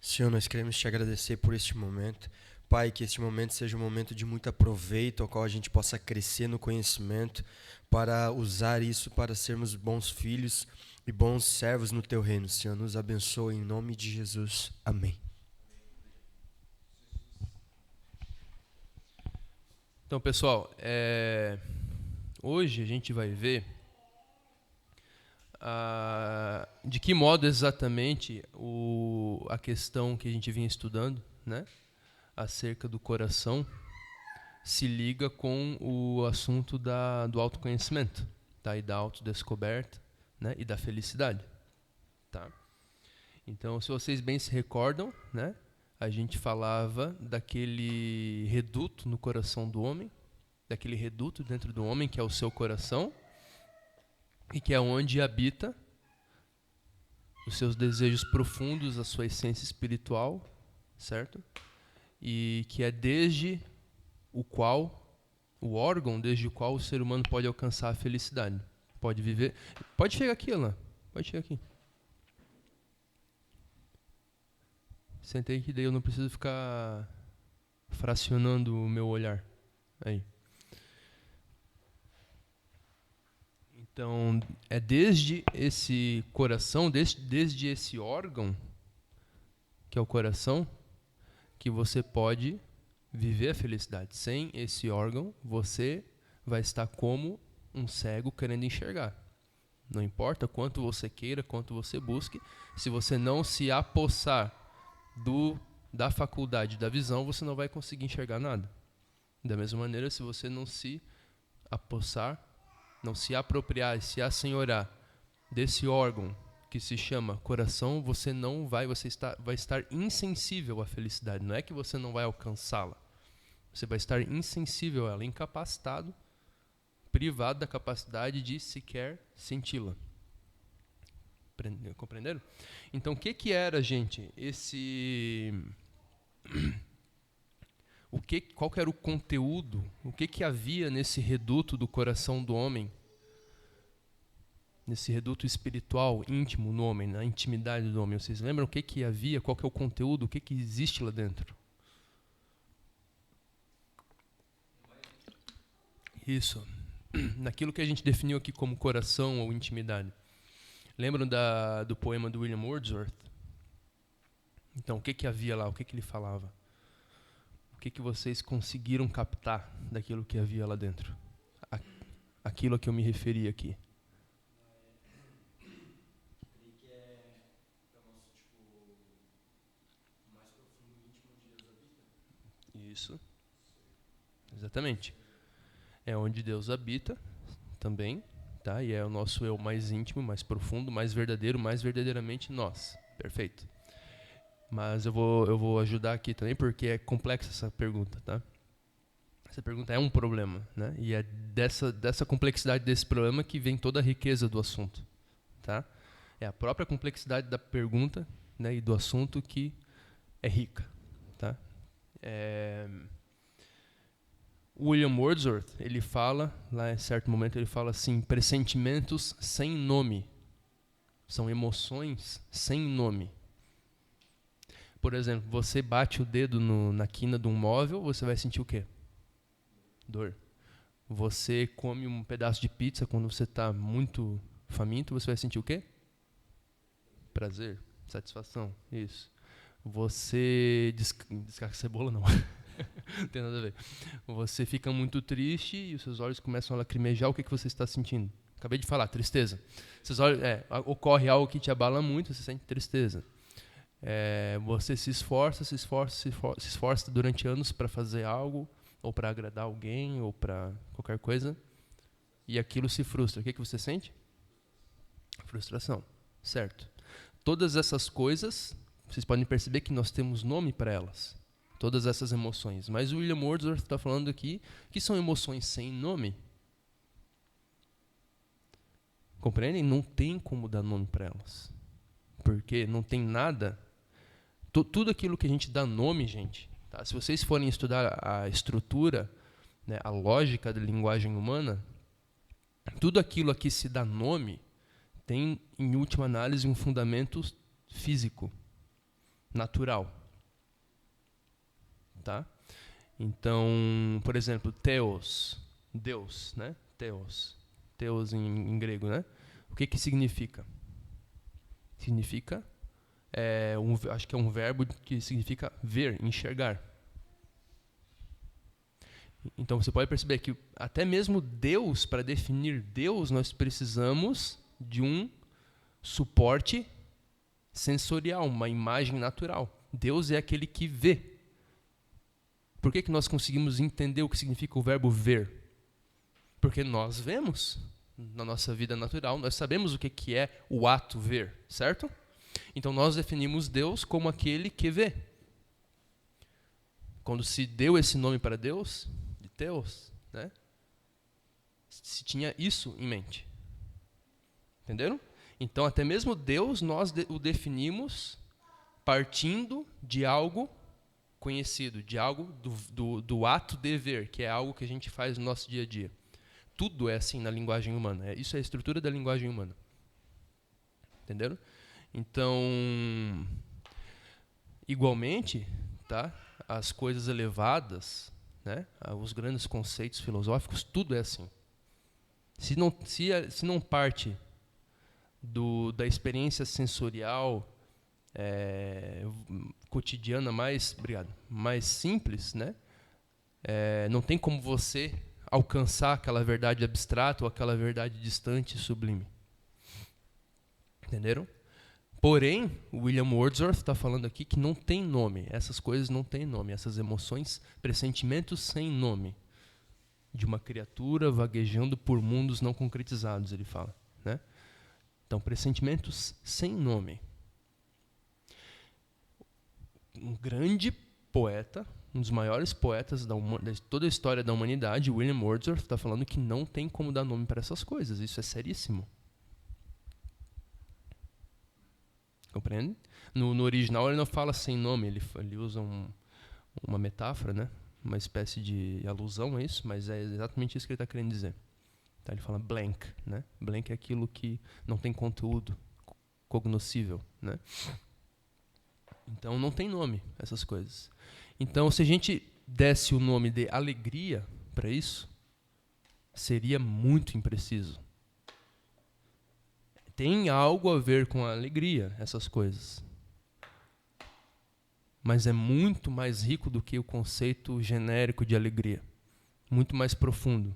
Senhor, nós queremos te agradecer por este momento. Pai, que este momento seja um momento de muito aproveito, ao qual a gente possa crescer no conhecimento, para usar isso para sermos bons filhos e bons servos no teu reino. Senhor, nos abençoe em nome de Jesus. Amém. Então, pessoal, hoje a gente vai ver de que modo exatamente a questão que a gente vinha estudando, né, acerca do coração, se liga com o assunto do autoconhecimento, tá, e da autodescoberta, né, e da felicidade. Tá? Então, se vocês bem se recordam, né, a gente falava daquele reduto no coração do homem, daquele reduto dentro do homem que é o seu coração, e que é onde habita os seus desejos profundos, a sua essência espiritual, certo? E que é desde o órgão desde o qual o ser humano pode alcançar a felicidade. Pode viver. Pode chegar aqui, Alain. Pode chegar aqui. Sentei que daí eu não preciso ficar fracionando o meu olhar. Aí. Então, é desde esse coração, desde esse órgão, que é o coração, que você pode viver a felicidade. Sem esse órgão, você vai estar como um cego querendo enxergar. Não importa quanto você queira, quanto você busque, se você não se apossar da faculdade da visão, você não vai conseguir enxergar nada. Da mesma maneira, se você não se apossar, não se apropriar e se assenhorar desse órgão que se chama coração, você vai estar insensível à felicidade. Não é que você não vai alcançá-la. Você vai estar insensível a ela, incapacitado, privado da capacidade de sequer senti-la. Compreenderam? Então, o que era, gente, qual que era o conteúdo, o que havia nesse reduto do coração do homem, nesse reduto espiritual, íntimo no homem, na intimidade do homem? Vocês lembram o que havia, qual que é o conteúdo, o que existe lá dentro? Isso. Naquilo que a gente definiu aqui como coração ou intimidade. Lembram do poema do William Wordsworth? Então, o que havia lá? O que ele falava? O que vocês conseguiram captar daquilo que havia lá dentro? Aquilo a que eu me referi aqui. Isso. Exatamente. É onde Deus habita também, tá? E é o nosso eu mais íntimo, mais profundo, mais verdadeiro, mais verdadeiramente nós. Perfeito. Mas eu vou ajudar aqui também, porque é complexa essa pergunta, tá? Essa pergunta é um problema, né? E é dessa complexidade desse problema que vem toda a riqueza do assunto, tá? É a própria complexidade da pergunta, né, e do assunto que é rica, tá? William Wordsworth, ele fala, lá em certo momento ele fala assim, pressentimentos sem nome. São emoções sem nome. Por exemplo, você bate o dedo na quina de um móvel, você vai sentir o quê? Dor. Você come um pedaço de pizza quando você está muito faminto, você vai sentir o quê? Prazer, satisfação, isso. Você descasca cebola, não. Não tem nada a ver. Você fica muito triste e os seus olhos começam a lacrimejar. O que você está sentindo? Acabei de falar, tristeza. Seus olhos, ocorre algo que te abala muito, você sente tristeza. Você se esforça durante anos para fazer algo, ou para agradar alguém, ou para qualquer coisa, e aquilo se frustra. O que você sente? Frustração. Certo. Todas essas coisas, vocês podem perceber que nós temos nome para elas. Todas essas emoções. Mas o William Wordsworth está falando aqui que são emoções sem nome. Compreendem? Não tem como dar nome para elas. Porque não tem nada. Tudo aquilo que a gente dá nome, gente. Tá? Se vocês forem estudar a estrutura, né, a lógica da linguagem humana, tudo aquilo a que se dá nome tem, em última análise, um fundamento físico. natural. Tá? Então, por exemplo, theos, Deus, né? Theos em grego, né? O que significa? Significa, acho que é um verbo que significa ver, enxergar. Então você pode perceber que até mesmo Deus, para definir Deus, nós precisamos de um suporte sensorial, uma imagem natural. Deus é aquele que vê. Por que nós conseguimos entender o que significa o verbo ver? Porque nós vemos na nossa vida natural, nós sabemos o que é o ato ver, certo? Então nós definimos Deus como aquele que vê. Quando se deu esse nome para Deus, de Theos, né, se tinha isso em mente. Entenderam? Então até mesmo Deus nós o definimos partindo de algo conhecido, de algo do ato de ver, que é algo que a gente faz no nosso dia a dia. Tudo é assim na linguagem humana. Isso é a estrutura da linguagem humana. Entenderam? Então, igualmente, tá? As coisas elevadas, né? Os grandes conceitos filosóficos, tudo é assim. Se não parte da experiência sensorial cotidiana mais simples, né? Não tem como você alcançar aquela verdade abstrata ou aquela verdade distante e sublime. Entenderam? Porém, William Wordsworth está falando aqui que não tem nome. Essas coisas não têm nome. Essas emoções, pressentimentos sem nome. De uma criatura vaguejando por mundos não concretizados, ele fala. Né? Então, pressentimentos sem nome. Um grande poeta, um dos maiores poetas de toda a história da humanidade, William Wordsworth, está falando que não tem como dar nome para essas coisas. Isso é seríssimo. Compreende? No original ele não fala sem nome, ele usa uma metáfora, né? Uma espécie de alusão a isso, mas é exatamente isso que ele está querendo dizer. Tá? Ele fala blank. Né? Blank é aquilo que não tem conteúdo cognoscível. Né? Então não tem nome essas coisas. Então se a gente desse o nome de alegria para isso, seria muito impreciso. Tem algo a ver com a alegria, essas coisas. Mas é muito mais rico do que o conceito genérico de alegria. Muito mais profundo.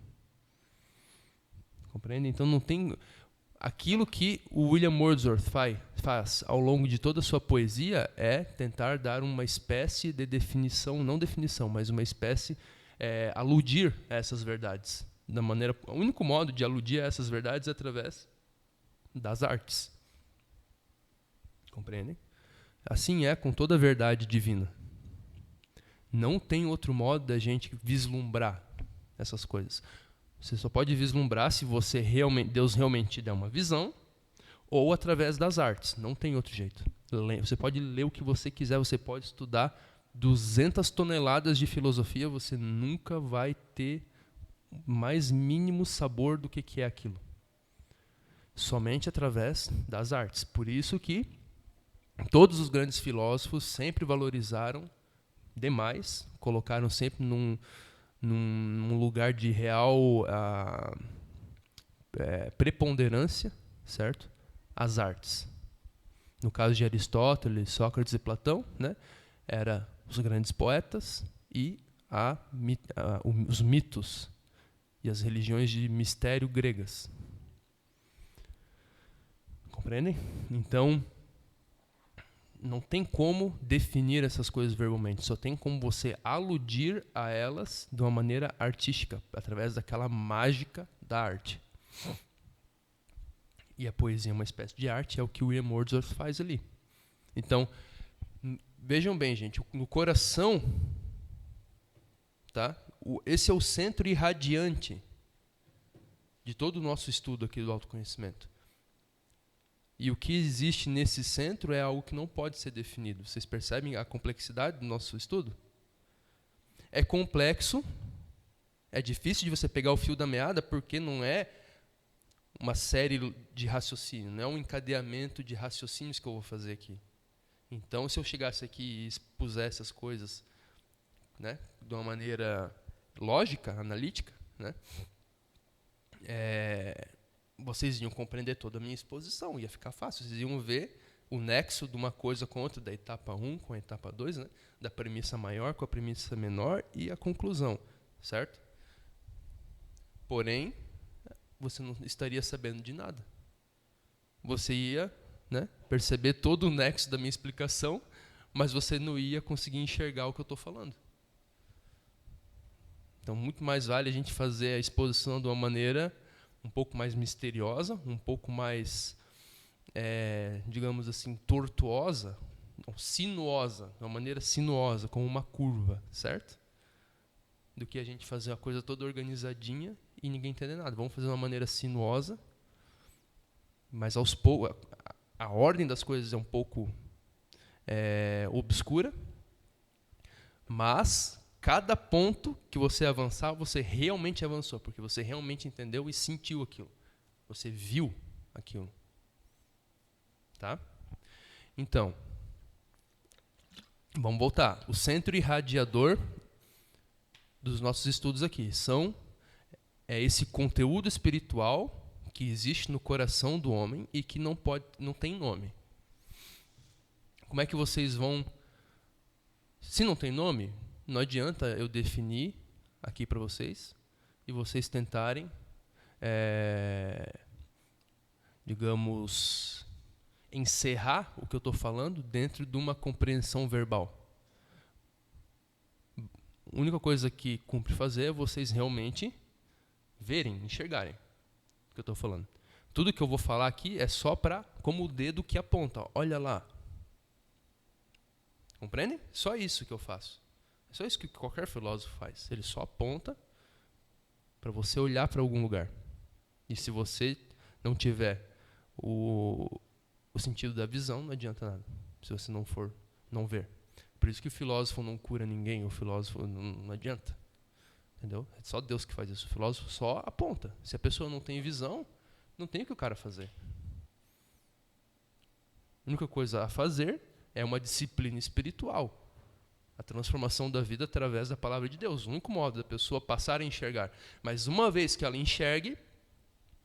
Compreende? Então não tem... Aquilo que o William Wordsworth faz ao longo de toda a sua poesia é tentar dar uma espécie de definição, não definição, mas uma espécie, aludir a essas verdades. O único modo de aludir a essas verdades é através das artes. Compreendem? Assim é com toda a verdade divina. Não tem outro modo da gente vislumbrar essas coisas. Você só pode vislumbrar se Deus realmente te der uma visão ou através das artes. Não tem outro jeito. Você pode ler o que você quiser, você pode estudar 200 toneladas de filosofia, você nunca vai ter o mais mínimo sabor do que é aquilo. Somente através das artes. Por isso que todos os grandes filósofos sempre valorizaram demais, colocaram sempre num lugar de real preponderância, certo? As artes. No caso de Aristóteles, Sócrates e Platão, né, eram os grandes poetas e os mitos e as religiões de mistério gregas. Compreendem? Então, não tem como definir essas coisas verbalmente, só tem como você aludir a elas de uma maneira artística, através daquela mágica da arte. E a poesia é uma espécie de arte, é o que William Wordsworth faz ali. Então, vejam bem, gente, no coração, tá? Esse é o centro irradiante de todo o nosso estudo aqui do autoconhecimento. E o que existe nesse centro é algo que não pode ser definido. Vocês percebem a complexidade do nosso estudo? É complexo, é difícil de você pegar o fio da meada, porque não é uma série de raciocínio, não é um encadeamento de raciocínios que eu vou fazer aqui. Então, se eu chegasse aqui e expusesse as coisas, né, de uma maneira lógica, analítica, né, vocês iam compreender toda a minha exposição, ia ficar fácil, vocês iam ver o nexo de uma coisa com outra, da etapa 1 com a etapa 2, né, da premissa maior com a premissa menor e a conclusão, certo? Porém, você não estaria sabendo de nada. Você ia, né, perceber todo o nexo da minha explicação, mas você não ia conseguir enxergar o que eu estou falando. Então, muito mais vale a gente fazer a exposição de uma maneira um pouco mais misteriosa, um pouco mais, digamos assim, tortuosa, não, sinuosa, de uma maneira sinuosa, como uma curva, certo? Do que a gente fazer uma coisa toda organizadinha e ninguém entender nada. Vamos fazer de uma maneira sinuosa, mas aos poucos a ordem das coisas é um pouco obscura, mas cada ponto que você avançar, você realmente avançou, porque você realmente entendeu e sentiu aquilo. Você viu aquilo. Tá? Então, vamos voltar. O centro irradiador dos nossos estudos aqui é esse conteúdo espiritual que existe no coração do homem e que não tem nome. Como é que vocês vão... Se não tem nome, não adianta eu definir aqui para vocês e vocês tentarem, digamos, encerrar o que eu estou falando dentro de uma compreensão verbal. A única coisa que cumpre fazer é vocês realmente verem, enxergarem o que eu estou falando. Tudo que eu vou falar aqui é só como o dedo que aponta. Olha lá. Compreendem? Só isso que eu faço. É só isso que qualquer filósofo faz. Ele só aponta para você olhar para algum lugar. E se você não tiver o sentido da visão, não adianta nada. Se você não ver. Por isso que o filósofo não cura ninguém, o filósofo não adianta. Entendeu? É só Deus que faz isso. O filósofo só aponta. Se a pessoa não tem visão, não tem o que o cara fazer. A única coisa a fazer é uma disciplina espiritual. A transformação da vida através da palavra de Deus. O único modo da pessoa passar a enxergar. Mas uma vez que ela enxergue,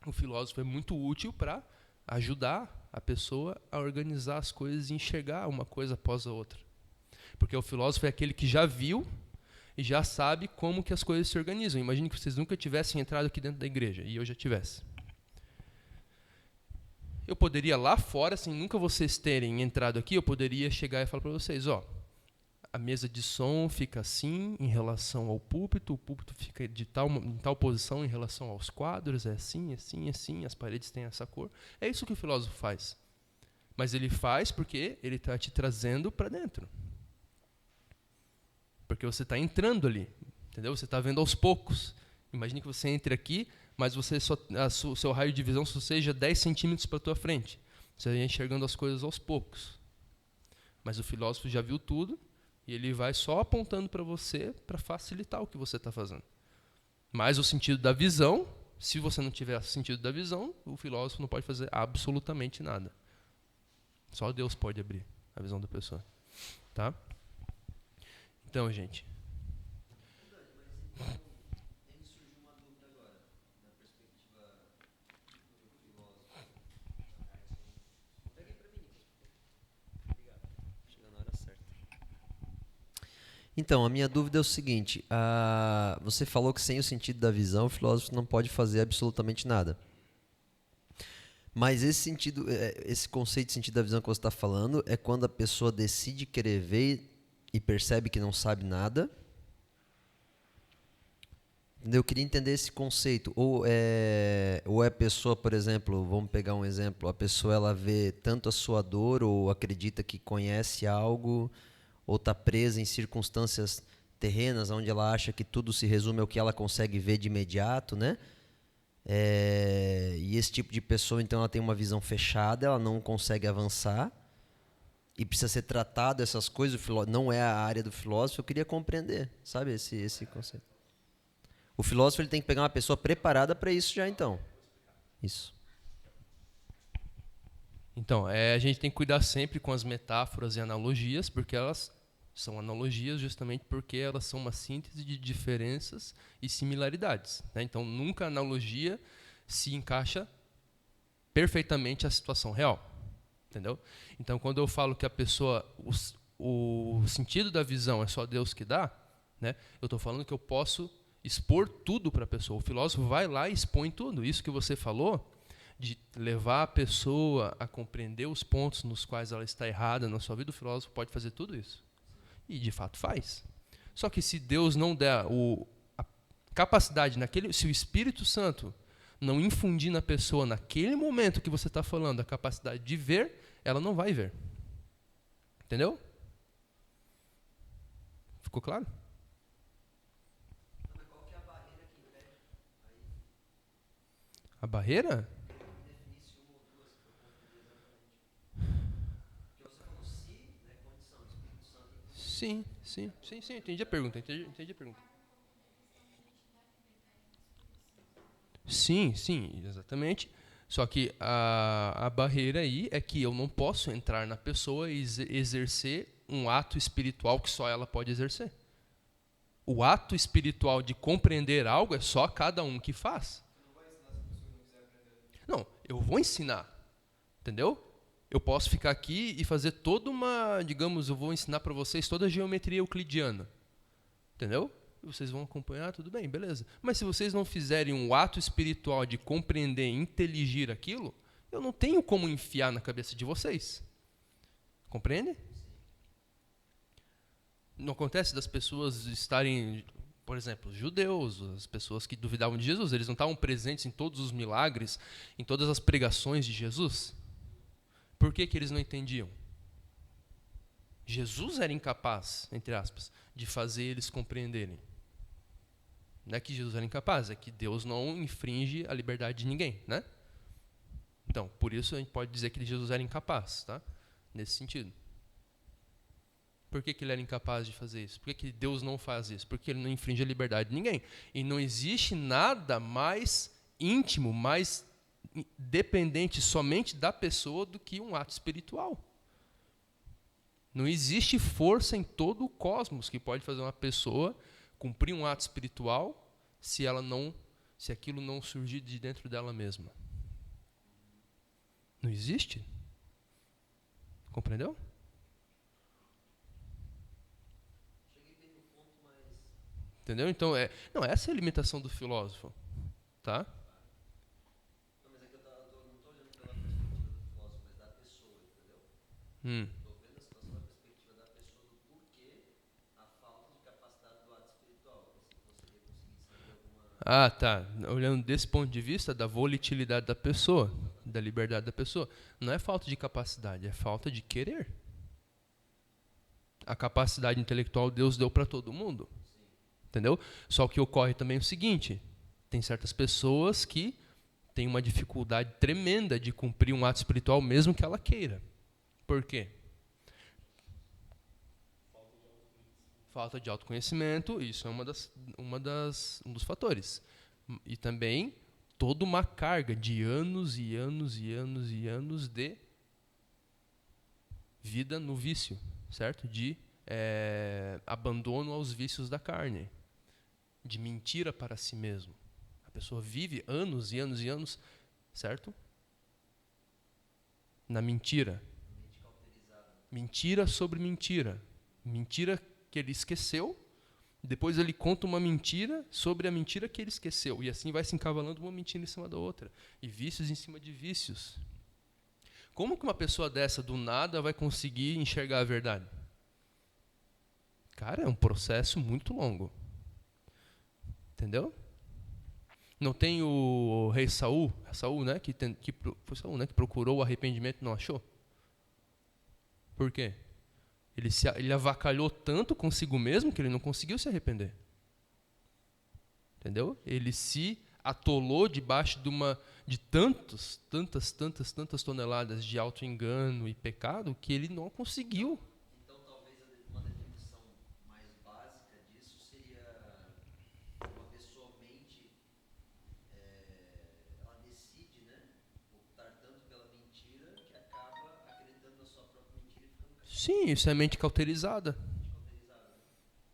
o filósofo é muito útil para ajudar a pessoa a organizar as coisas e enxergar uma coisa após a outra. Porque o filósofo é aquele que já viu e já sabe como que as coisas se organizam. Imagine que vocês nunca tivessem entrado aqui dentro da igreja e eu já tivesse. Eu poderia lá fora, sem nunca vocês terem entrado aqui, eu poderia chegar e falar para vocês, a mesa de som fica assim em relação ao púlpito, o púlpito fica em tal posição em relação aos quadros, é assim, assim, assim, as paredes têm essa cor. É isso que o filósofo faz. Mas ele faz porque ele está te trazendo para dentro. Porque você está entrando ali, entendeu? Você está vendo aos poucos. Imagine que você entre aqui, mas o seu raio de visão só seja 10 centímetros para a tua frente. Você vai enxergando as coisas aos poucos. Mas o filósofo já viu tudo e ele vai só apontando para você para facilitar o que você está fazendo. Mas o sentido da visão, se você não tiver o sentido da visão, o filósofo não pode fazer absolutamente nada. Só Deus pode abrir a visão da pessoa. Tá? Então, gente. Me surgiu uma dúvida agora, na perspectiva do filósofo. Pega aí pra mim. Obrigado. Chegou na hora certa. Então, a minha dúvida é o seguinte: você falou que sem o sentido da visão, o filósofo não pode fazer absolutamente nada. Mas esse conceito de sentido da visão que você está falando é quando a pessoa decide querer ver e percebe que não sabe nada. Eu queria entender esse conceito. Ou é a pessoa, por exemplo, vamos pegar um exemplo, a pessoa ela vê tanto a sua dor ou acredita que conhece algo ou está presa em circunstâncias terrenas onde ela acha que tudo se resume ao que ela consegue ver de imediato, né? E esse tipo de pessoa, então, ela tem uma visão fechada, ela não consegue avançar e precisa ser tratado essas coisas. Não é a área do filósofo. Eu queria compreender, sabe, esse conceito. O filósofo ele tem que pegar uma pessoa preparada para isso já, então. Isso. Então, a gente tem que cuidar sempre com as metáforas e analogias, porque elas são analogias justamente porque elas são uma síntese de diferenças e similaridades, né? Então, nunca a analogia se encaixa perfeitamente à situação real, entendeu? Então, quando eu falo que a pessoa, o sentido da visão é só Deus que dá, né? Eu estou falando que eu posso expor tudo para a pessoa. O filósofo vai lá e expõe tudo. Isso que você falou, de levar a pessoa a compreender os pontos nos quais ela está errada na sua vida, o filósofo pode fazer tudo isso. E, de fato, faz. Só que se Deus não der a capacidade, se o Espírito Santo não infundir na pessoa, naquele momento que você está falando, a capacidade de ver, ela não vai ver. Entendeu? Ficou claro? Mas qual que é a barreira que impede? A barreira? Definisse uma ou duas que eu confundi exatamente. Porque você falou se, né, condição, Espírito Santo. Sim, entendi a pergunta, entendi a pergunta. Sim, exatamente. Só que a barreira aí é que eu não posso entrar na pessoa e exercer um ato espiritual que só ela pode exercer. O ato espiritual de compreender algo é só cada um que faz. Não, eu vou ensinar, entendeu? Eu posso ficar aqui e fazer toda uma, digamos, eu vou ensinar para vocês toda a geometria euclidiana, entendeu? Vocês vão acompanhar, tudo bem, beleza. Mas se vocês não fizerem um ato espiritual de compreender, inteligir aquilo, eu não tenho como enfiar na cabeça de vocês. Compreende? Não acontece das pessoas estarem, por exemplo, os judeus, as pessoas que duvidavam de Jesus, eles não estavam presentes em todos os milagres, em todas as pregações de Jesus? Por que eles não entendiam? Jesus era incapaz, entre aspas, de fazer eles compreenderem. Não é que Jesus era incapaz, é que Deus não infringe a liberdade de ninguém, né? Então, por isso a gente pode dizer que Jesus era incapaz, tá? Nesse sentido. Por que ele era incapaz de fazer isso? Por que Deus não faz isso? Porque ele não infringe a liberdade de ninguém. E não existe nada mais íntimo, mais dependente somente da pessoa do que um ato espiritual. Não existe força em todo o cosmos que pode fazer uma pessoa cumprir um ato espiritual se aquilo não surgir de dentro dela mesma. Não existe. Compreendeu? Entendeu? Então, essa é a limitação do filósofo. Tá? Não, mas é que eu não estou olhando pela perspectiva do filósofo, mas da pessoa, entendeu? Estou vendo a situação da perspectiva da pessoa do porquê a falta de capacidade do ato espiritual. Se você conseguir saber alguma. Ah, tá. Olhando desse ponto de vista, da volatilidade da pessoa, da liberdade da pessoa, não é falta de capacidade, é falta de querer. A capacidade intelectual Deus deu para todo mundo. Entendeu? Só que ocorre também o seguinte, tem certas pessoas que têm uma dificuldade tremenda de cumprir um ato espiritual mesmo que ela queira. Por quê? Falta de autoconhecimento, isso é um dos fatores. E também toda uma carga de anos e anos e anos e anos de vida no vício, certo? De abandono aos vícios da carne, de mentira para si mesmo. A pessoa vive anos e anos e anos, certo? Na mentira. Mentira sobre mentira. Mentira que ele esqueceu, depois ele conta uma mentira sobre a mentira que ele esqueceu. E assim vai se encavalando uma mentira em cima da outra. E vícios em cima de vícios. Como que uma pessoa dessa, do nada, vai conseguir enxergar a verdade? Cara, é um processo muito longo. Entendeu? Não tem o rei Saul, né, foi Saul, né, que procurou o arrependimento e não achou? Por quê? Ele avacalhou tanto consigo mesmo que ele não conseguiu se arrepender. Entendeu? Ele se atolou debaixo de tantas toneladas de auto-engano e pecado que ele não conseguiu. Então, talvez uma definição mais básica disso seria uma pessoa mente, ela decide, né, optar tanto pela mentira que acaba Sim, isso é mente cauterizada.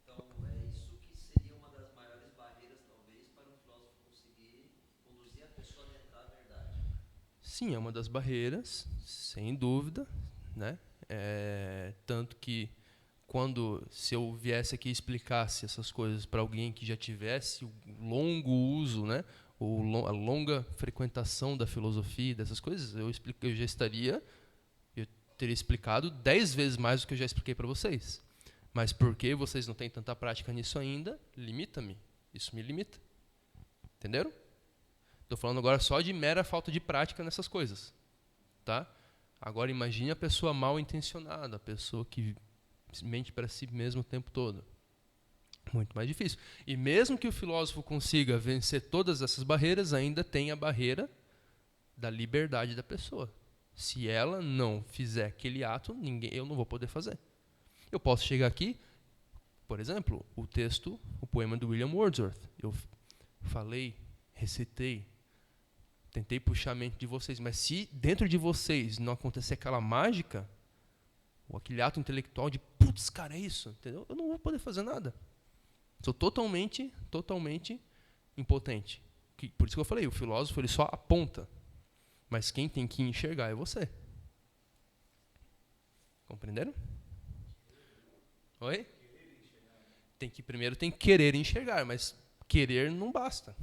Então, é isso que seria uma das maiores barreiras, talvez, para um filósofo conseguir conduzir a pessoa a adentrar a verdade. Sim, é uma das barreiras, sem dúvida, né? Tanto que se eu viesse aqui e explicasse essas coisas para alguém que já tivesse o longo uso, né, a longa frequentação da filosofia, dessas coisas, eu teria explicado 10 vezes mais do que eu já expliquei para vocês. Mas porque vocês não têm tanta prática nisso ainda, limita-me. Isso me limita. Entenderam? Estou falando agora só de mera falta de prática nessas coisas. Tá? Agora imagine a pessoa mal intencionada, a pessoa que mente para si mesmo o tempo todo. Muito mais difícil. E mesmo que o filósofo consiga vencer todas essas barreiras, ainda tem a barreira da liberdade da pessoa. Se ela não fizer aquele ato, eu não vou poder fazer. Eu posso chegar aqui, por exemplo, o poema do William Wordsworth. Eu falei, recitei, tentei puxar a mente de vocês, mas se dentro de vocês não acontecer aquela mágica, ou aquele ato intelectual de, putz, cara, é isso, entendeu? Eu não vou poder fazer nada. Sou totalmente impotente. Por isso que eu falei, o filósofo ele só aponta, mas quem tem que enxergar é você. Compreenderam? Oi? Primeiro tem que querer enxergar, mas querer não basta.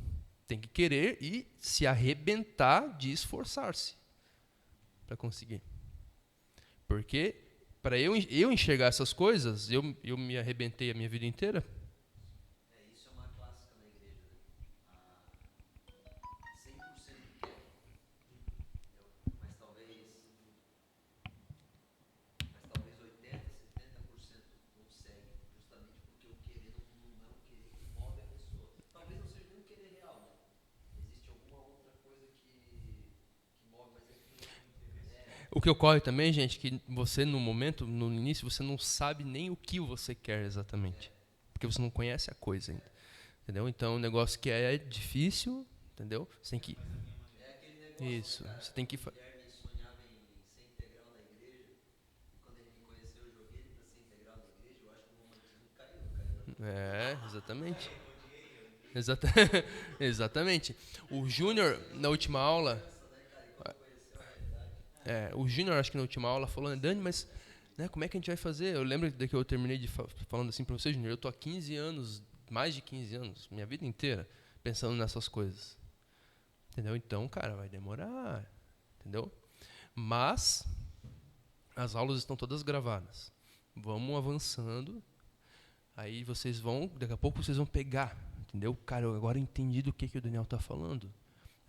Tem que querer e se arrebentar de esforçar-se para conseguir. Porque para eu enxergar essas coisas, eu me arrebentei a minha vida inteira. Isso é uma clássica na igreja. 100% quer. Mas talvez 80, 70% consegue, justamente porque o querer não é um querer que move a pessoa. Talvez não seja nem um querer real, né? Existe alguma outra coisa que move, mas O que ocorre também, gente, que você no início, você não sabe nem o que você quer exatamente. Porque você não conhece a coisa ainda. Entendeu? Então, um negócio que é difícil, entendeu? Você tem que... Isso, você tem que... Guilherme sonhava em ser integral na igreja, e quando ele me conheceu, eu joguei ele para ser integral na igreja, eu acho que o romantismo caiu. Exatamente. Exatamente. O Júnior, na última aula... o Júnior, acho que na última aula, falou, Dani, mas né, como é que a gente vai fazer? Eu lembro que eu terminei falando assim para você, Júnior, eu estou há 15 anos, mais de 15 anos, minha vida inteira, pensando nessas coisas. Entendeu? Então, cara, vai demorar. Entendeu? Mas as aulas estão todas gravadas. Vamos avançando. Aí daqui a pouco vocês vão pegar. Entendeu? Cara, eu agora entendi do que o Daniel está falando.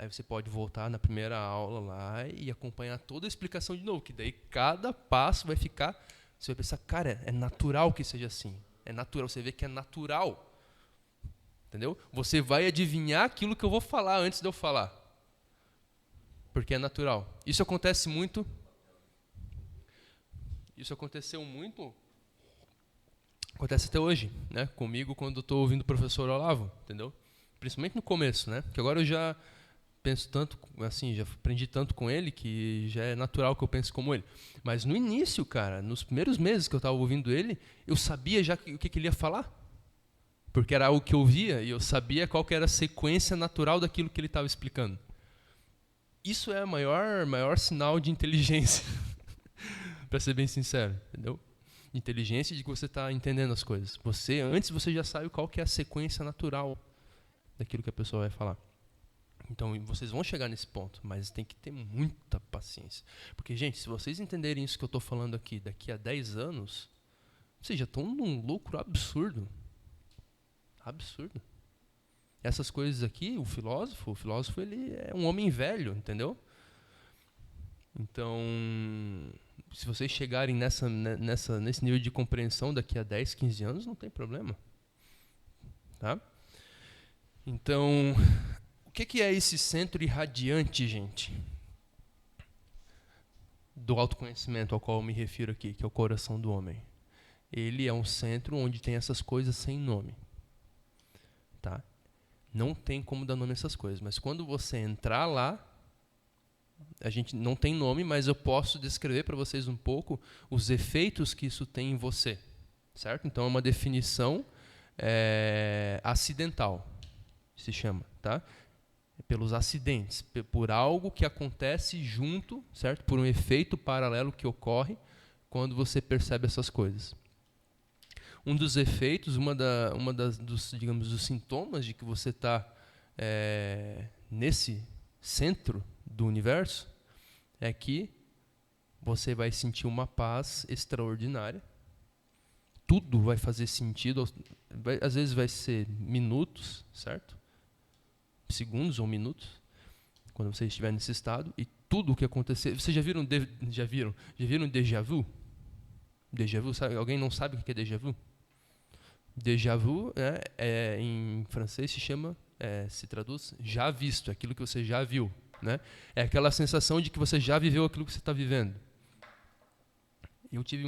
Aí você pode voltar na primeira aula lá e acompanhar toda a explicação de novo, que daí cada passo vai ficar... Você vai pensar, cara, é natural que seja assim. É natural, você vê que é natural. Entendeu? Você vai adivinhar aquilo que eu vou falar antes de eu falar. Porque é natural. Isso acontece muito... Isso aconteceu muito... Acontece até hoje, né? Comigo, quando eu estou ouvindo o professor Olavo, entendeu? Principalmente no começo, né? Porque agora eu já... penso tanto, assim, já aprendi tanto com ele que já é natural que eu pense como ele. Mas no início, cara, nos primeiros meses que eu estava ouvindo ele, eu sabia já o que ele ia falar. Porque era algo que eu via e eu sabia qual que era a sequência natural daquilo que ele estava explicando. Isso é o maior sinal de inteligência, para ser bem sincero, entendeu? Inteligência de que você está entendendo as coisas. Antes você já sabe qual que é a sequência natural daquilo que a pessoa vai falar. Então, vocês vão chegar nesse ponto, mas tem que ter muita paciência. Porque, gente, se vocês entenderem isso que eu estou falando aqui daqui a 10 anos, vocês já estão num lucro absurdo. Absurdo. Essas coisas aqui, o filósofo ele é um homem velho, entendeu? Então, se vocês chegarem nesse nível de compreensão daqui a 10, 15 anos, não tem problema. Tá? Então... O que é esse centro irradiante, gente? Do autoconhecimento ao qual eu me refiro aqui, que é o coração do homem. Ele é um centro onde tem essas coisas sem nome. Tá? Não tem como dar nome a essas coisas, mas quando você entrar lá, A gente não tem nome, mas eu posso descrever para vocês um pouco os efeitos que isso tem em você, certo? Então, é uma definição acidental, se chama, tá? Pelos acidentes, por algo que acontece junto, certo? Por um efeito paralelo que ocorre quando você percebe essas coisas. Um dos efeitos, digamos, dos sintomas de que você está nesse centro do universo é que você vai sentir uma paz extraordinária. Tudo vai fazer sentido, às vezes vai ser minutos, certo? Segundos ou minutos, quando você estiver nesse estado, e tudo o que acontecer. Vocês já viram déjà vu? Déjà vu, sabe? Alguém não sabe o que é déjà vu? Déjà vu, em francês se traduz já visto, aquilo que você já viu, né? É aquela sensação de que você já viveu aquilo que você está vivendo. Eu tive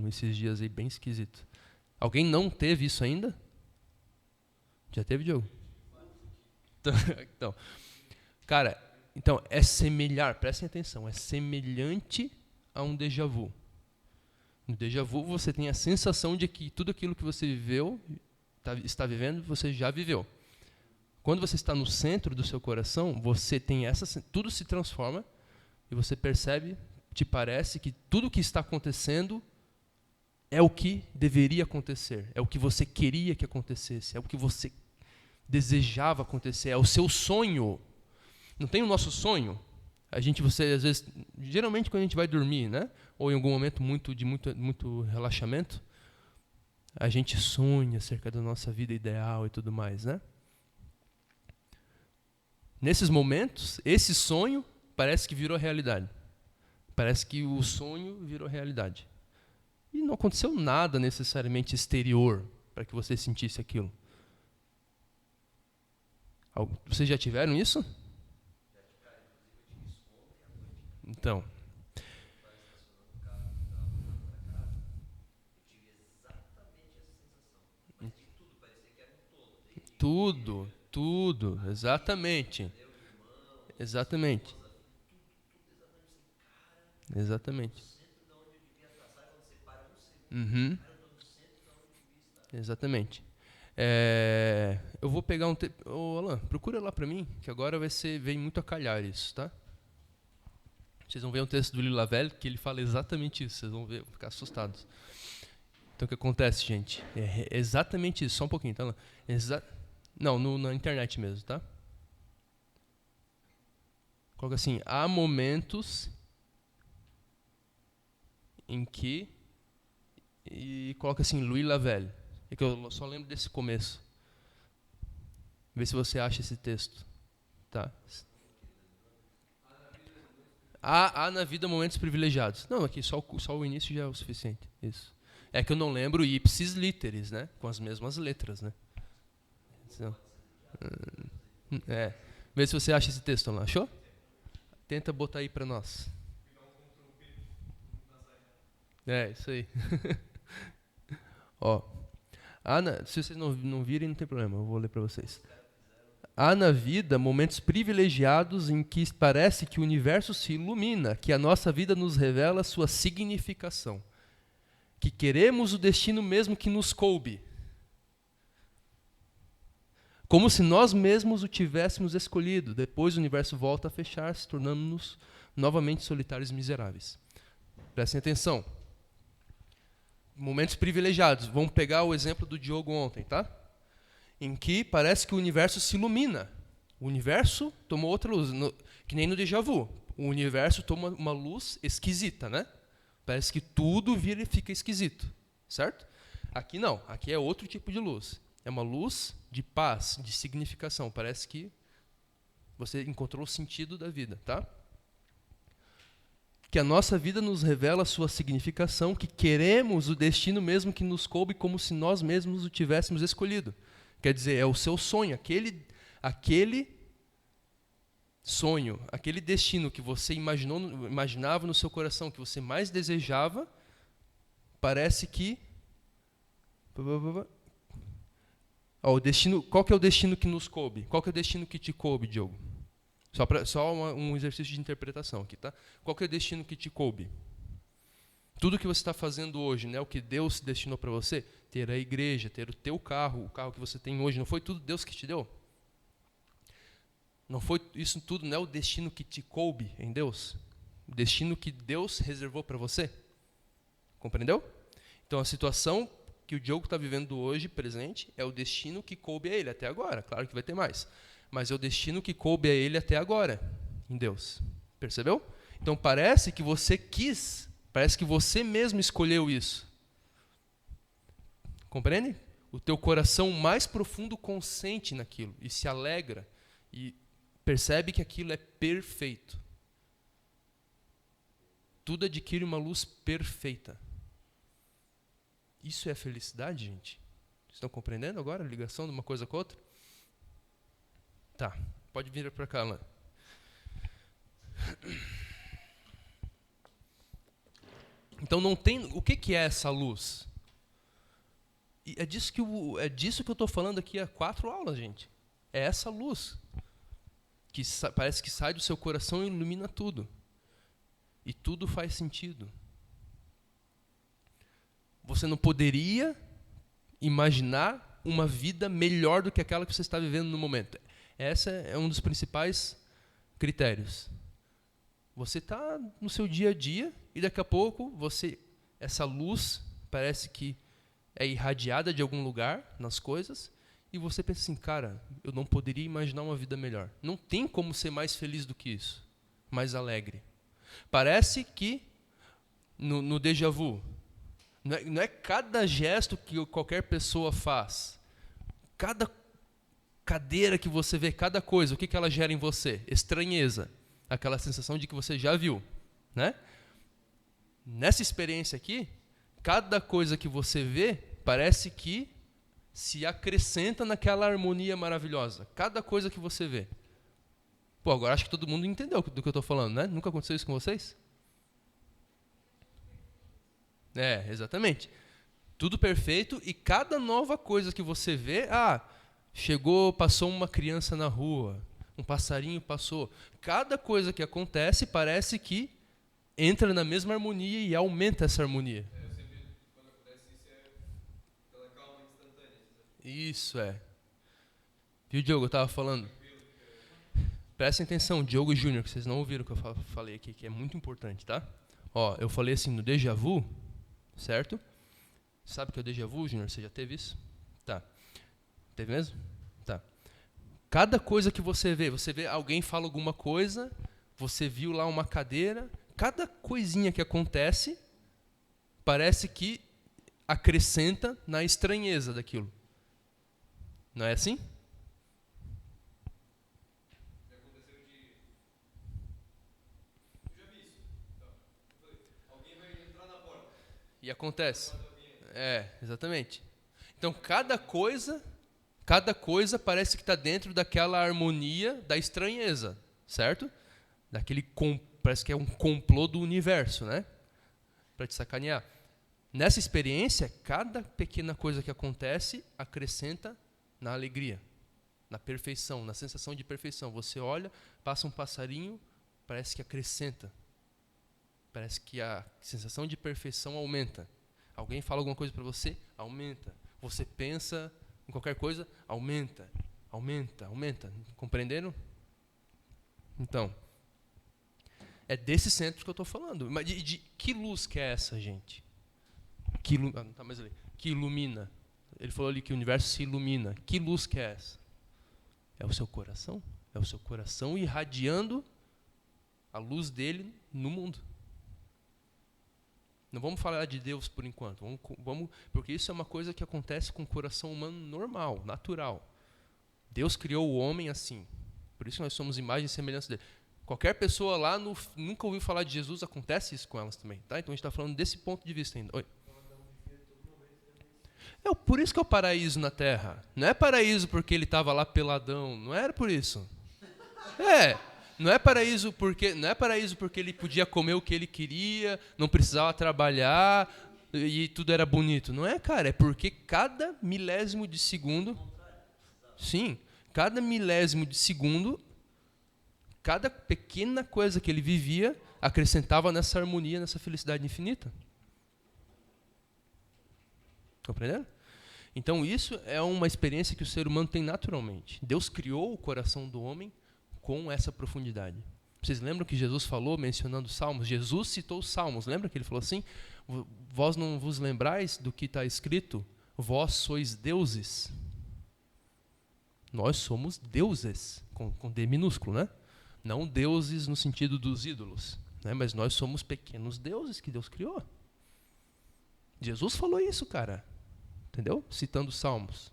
esses dias aí bem esquisito. Alguém não teve isso ainda? Já teve, Diogo? Então, cara, é semelhar, prestem atenção, é semelhante a um déjà vu. No déjà vu você tem a sensação de que tudo aquilo que você viveu, está vivendo, você já viveu. Quando você está no centro do seu coração, você tem tudo se transforma e você percebe, te parece que tudo o que está acontecendo é o que deveria acontecer, é o que você queria que acontecesse, é o que você desejava acontecer, é o seu sonho. Não tem o nosso sonho? Você às vezes, geralmente quando a gente vai dormir, né? Ou em algum momento muito relaxamento, a gente sonha acerca da nossa vida ideal e tudo mais, né? Nesses momentos, esse sonho parece que virou realidade. Parece que o sonho virou realidade. E não aconteceu nada necessariamente exterior para que você sentisse aquilo. Vocês já tiveram isso? Então. Tudo, exatamente. Exatamente. Uhum. Exatamente. Eu vou pegar Ô, Alan, procura lá para mim, que agora vem muito a calhar isso, tá? Vocês vão ver um texto do Louis Lavelle que ele fala exatamente isso. Vocês vão ficar assustados. Então, o que acontece, gente? É exatamente isso. Só um pouquinho, tá, Alan? Não, na internet mesmo, tá? Coloca assim, há momentos em que... E coloca assim, Louis Lavelle. É que eu só lembro desse começo. Vê se você acha esse texto. Tá? Há na vida momentos privilegiados. Não, aqui só o início já é o suficiente. Isso. É que eu não lembro ipsis literis, né? Com as mesmas letras, né? Então, vê se você acha esse texto lá. Achou? Tenta botar aí para nós. Isso aí. Ó, se vocês não virem, não tem problema, eu vou ler para vocês. Há na vida momentos privilegiados em que parece que o universo se ilumina, que a nossa vida nos revela sua significação, que queremos o destino mesmo que nos coube, como se nós mesmos o tivéssemos escolhido. Depois o universo volta a fechar-se, tornando-nos novamente solitários e miseráveis. Prestem atenção. Momentos privilegiados. Vamos pegar o exemplo do Diogo ontem, tá? Em que parece que o universo se ilumina. O universo tomou outra luz, que nem no déjà vu. O universo toma uma luz esquisita, né? Parece que tudo vira e fica esquisito, certo? Aqui não, aqui é outro tipo de luz. É uma luz de paz, de significação. Parece que você encontrou o sentido da vida, tá? Que a nossa vida nos revela a sua significação, que queremos o destino mesmo que nos coube, como se nós mesmos o tivéssemos escolhido. Quer dizer, é o seu sonho, aquele sonho, aquele destino que você imaginava no seu coração, que você mais desejava, parece que... o destino, qual que é o destino que nos coube? Qual que é o destino que te coube, Diogo? Só um exercício de interpretação aqui, tá? Qual que é o destino que te coube? Tudo que você está fazendo hoje, né, o que Deus destinou para você, ter a igreja, ter o teu carro, o carro que você tem hoje, não foi tudo Deus que te deu? Não foi isso tudo, não é o destino que te coube em Deus? O destino que Deus reservou para você? Compreendeu? Então, a situação que o Diogo está vivendo hoje, presente, é o destino que coube a ele até agora. Claro que vai ter mais. Mas é o destino que coube a ele até agora, em Deus. Percebeu? Então, parece que você quis, parece que você mesmo escolheu isso. Compreende? O teu coração mais profundo consente naquilo e se alegra e percebe que aquilo é perfeito. Tudo adquire uma luz perfeita. Isso é felicidade, gente? Estão compreendendo agora a ligação de uma coisa com a outra? Tá, pode vir para cá, Alan. Então não tem. O que é essa luz? E é disso que eu estou falando aqui há 4 aulas, gente. É essa luz que parece que sai do seu coração e ilumina tudo. E tudo faz sentido. Você não poderia imaginar uma vida melhor do que aquela que você está vivendo no momento. Esse é um dos principais critérios. Você está no seu dia a dia e daqui a pouco essa luz parece que é irradiada de algum lugar nas coisas e você pensa assim, cara, eu não poderia imaginar uma vida melhor. Não tem como ser mais feliz do que isso, mais alegre. Parece que no déjà vu, não é cada gesto que qualquer pessoa faz, cada cadeira que você vê, cada coisa, o que ela gera em você? Estranheza, aquela sensação de que você já viu, né? Nessa experiência aqui, cada coisa que você vê parece que se acrescenta naquela harmonia maravilhosa. Cada coisa que você vê. Pô, agora acho que todo mundo entendeu do que eu estou falando, né? Nunca aconteceu isso com vocês? É, exatamente. Tudo perfeito e cada nova coisa que você vê, passou uma criança na rua, um passarinho passou. Cada coisa que acontece parece que entra na mesma harmonia e aumenta essa harmonia. Eu sempre, quando acontece isso, é pela calma instantânea. Isso é. Viu, Diogo? Eu estava falando. Prestem atenção, Diogo e Júnior, que vocês não ouviram o que eu falei aqui, que é muito importante, tá? Ó, eu falei assim, no déjà vu, certo? Sabe o que é o déjà vu, Júnior? Você já teve isso? Tá. Teve mesmo? Tá. Cada coisa que você vê alguém fala alguma coisa, você viu lá uma cadeira, cada coisinha que acontece parece que acrescenta na estranheza daquilo. Não é assim? E acontece. É, exatamente. Então, cada coisa parece que está dentro daquela harmonia da estranheza, certo? Parece que é um complô do universo, né? Para te sacanear. Nessa experiência, cada pequena coisa que acontece acrescenta na alegria, na perfeição, na sensação de perfeição. Você olha, passa um passarinho, parece que acrescenta. Parece que a sensação de perfeição aumenta. Alguém fala alguma coisa para você, aumenta. Você pensa em qualquer coisa, aumenta, aumenta, aumenta. Compreenderam? Então, é desse centro que eu estou falando. Mas de que luz que é essa, gente? Não tá mais ali. Que ilumina. Ele falou ali que o universo se ilumina. Que luz que é essa? É o seu coração. É o seu coração irradiando a luz dele no mundo. Não vamos falar de Deus por enquanto, porque isso é uma coisa que acontece com o coração humano normal, natural. Deus criou o homem assim, por isso nós somos imagem e semelhança dele. Qualquer pessoa lá nunca ouviu falar de Jesus, acontece isso com elas também. Tá? Então a gente está falando desse ponto de vista ainda. Oi. Por isso que é o paraíso na Terra. Não é paraíso porque ele estava lá peladão, não era por isso. Não é paraíso porque ele podia comer o que ele queria, não precisava trabalhar e tudo era bonito. Não é, cara. É porque cada milésimo de segundo... Sim. Cada milésimo de segundo, Cada pequena coisa que ele vivia acrescentava nessa harmonia, nessa felicidade infinita. Compreendendo? Então isso é uma experiência que o ser humano tem naturalmente. Deus criou o coração do homem com essa profundidade. Vocês lembram que Jesus falou, mencionando os Salmos? Jesus citou os Salmos. Lembra que ele falou assim? Vós não vos lembrais do que está escrito? Vós sois deuses. Nós somos deuses, com D minúsculo, né? Não deuses no sentido dos ídolos, né? Mas nós somos pequenos deuses que Deus criou. Jesus falou isso, cara. Entendeu? Citando os Salmos.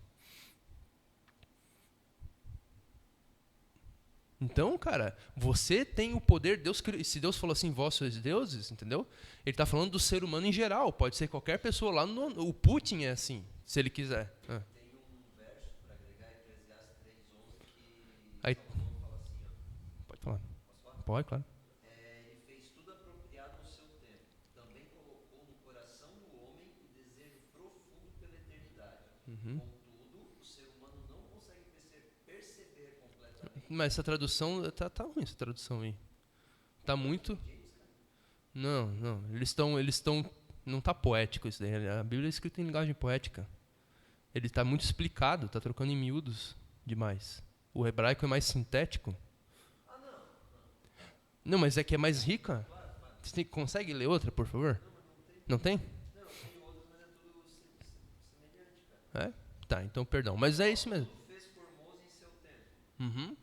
Então, cara, você tem o poder, se Deus falou assim, vós sois deuses, entendeu? Ele está falando do ser humano em geral, pode ser qualquer pessoa lá, o Putin é assim, se ele quiser. Tem um verso para agregar, Eclesiastes 3:11, que Aí, Salomão fala assim, ó. pode falar. Posso falar? Pode, claro. Ele fez tudo apropriado no seu tempo. Também colocou no coração do homem o desejo profundo pela eternidade. Contudo, o ser humano não consegue perceber completamente. Mas essa tradução, tá ruim essa tradução aí. Tá muito... Não, eles estão... Não tá poético isso daí. A Bíblia é escrita em linguagem poética. Ele está muito explicado, está trocando em miúdos demais. O hebraico é mais sintético. Não, mas é que é mais rica. Você consegue ler outra, por favor? Não tem? Não, tem outros, mas é tudo semelhante, cara. É? Tá, então perdão. Mas é isso mesmo. Tudo fez formoso em seu tempo. Uhum.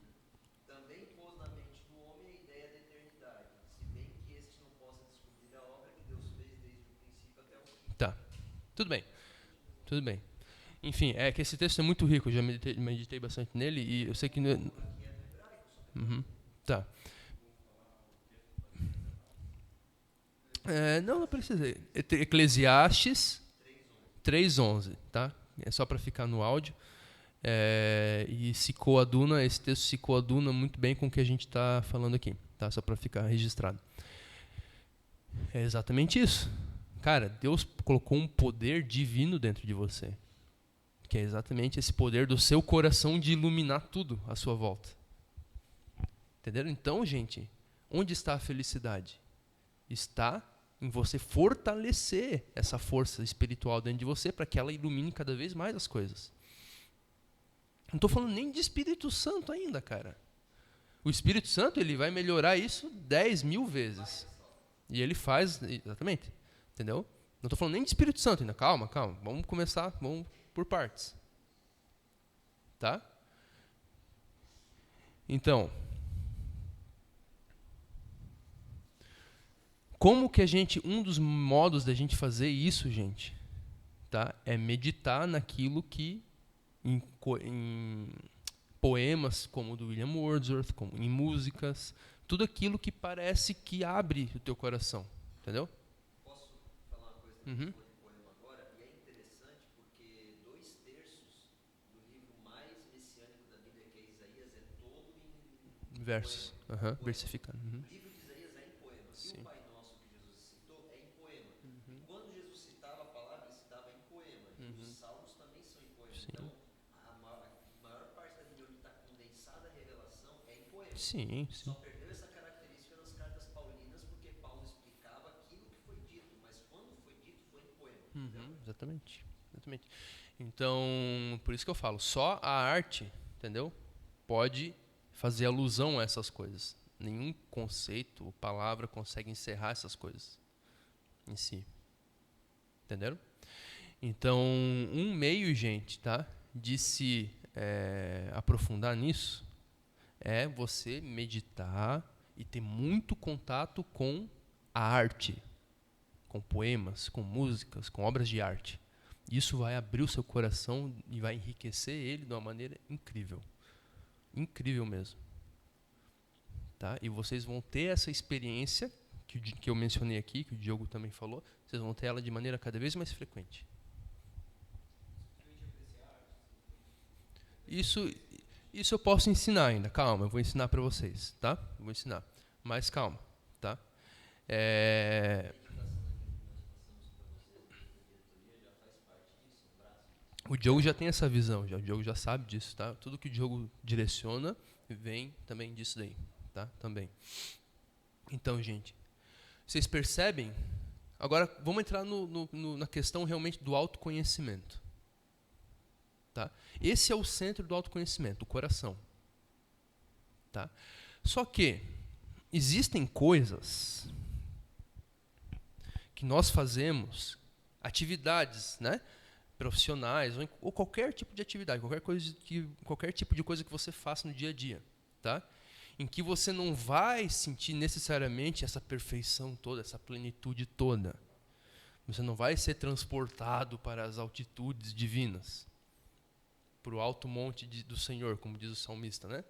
Também pôs na mente do homem a ideia da eternidade, se bem que este não possa descobrir a obra que Deus fez desde o princípio até o fim. Tá. Tudo bem. Tudo bem. Enfim, é que esse texto é muito rico. Eu já meditei bastante nele e eu sei que... Uhum. Tá. Não precisa. Eclesiastes 3:11, tá? É só para ficar no áudio. E se coaduna, esse texto se coaduna muito bem com o que a gente está falando aqui, tá? Só para ficar registrado. É exatamente isso. Cara, Deus colocou um poder divino dentro de você, que é exatamente esse poder do seu coração de iluminar tudo à sua volta. Entenderam? Então, gente, onde está a felicidade? Está em você fortalecer essa força espiritual dentro de você para que ela ilumine cada vez mais as coisas. Não estou falando nem de Espírito Santo ainda, cara. O Espírito Santo ele vai melhorar isso 10.000 vezes. E ele faz, exatamente. Entendeu? Não estou falando nem de Espírito Santo ainda. Calma. Vamos começar, vamos por partes. Tá? Então, como que um dos modos da gente fazer isso, gente, tá? É meditar naquilo que, em poemas como o do William Wordsworth, como em músicas, tudo aquilo que parece que abre o teu coração, entendeu? Posso falar uma coisa que você falou de poema agora? E é interessante porque 2/3 do livro mais messiânico da Bíblia, que é Isaías, é todo em Versos, poema. versificando. O livro de Isaías é em poema. Sim. E o Pai Nosso que Jesus citou é em poema. Quando Jesus citava a palavra, ele citava em poema. E os salmos também são em poema. Sim. Então, a maior parte da Bíblia onde está condensada a revelação é em poema. Sim. Só perdeu essa característica nas cartas paulinas porque Paulo explicava aquilo que foi dito, mas quando foi dito foi em poema. Exatamente. Então, por isso que eu falo, só a arte, entendeu? Pode fazer alusão a essas coisas. Nenhum conceito ou palavra consegue encerrar essas coisas em si. Entenderam? Então, um meio, gente, tá, de se aprofundar nisso é você meditar e ter muito contato com a arte, com poemas, com músicas, com obras de arte. Isso vai abrir o seu coração e vai enriquecer ele de uma maneira incrível. Incrível mesmo. Tá? E vocês vão ter essa experiência que eu mencionei aqui, que o Diogo também falou, vocês vão ter ela de maneira cada vez mais frequente. Isso eu posso ensinar ainda. Calma, eu vou ensinar para vocês, tá? Vou ensinar. Mas calma, tá? O Diogo já tem essa visão, o Diogo já sabe disso, tá? Tudo que o Diogo direciona vem também disso daí, tá? Também. Então, gente, vocês percebem? Agora, vamos entrar na questão realmente do autoconhecimento. Tá? Esse é o centro do autoconhecimento, o coração. Tá? Só que existem coisas que nós fazemos, atividades, né, profissionais, ou qualquer tipo de atividade, qualquer tipo de coisa que você faça no dia a dia, tá? Em que você não vai sentir necessariamente essa perfeição toda, essa plenitude toda. Você não vai ser transportado para as altitudes divinas, para o alto monte do Senhor, como diz o salmista, né?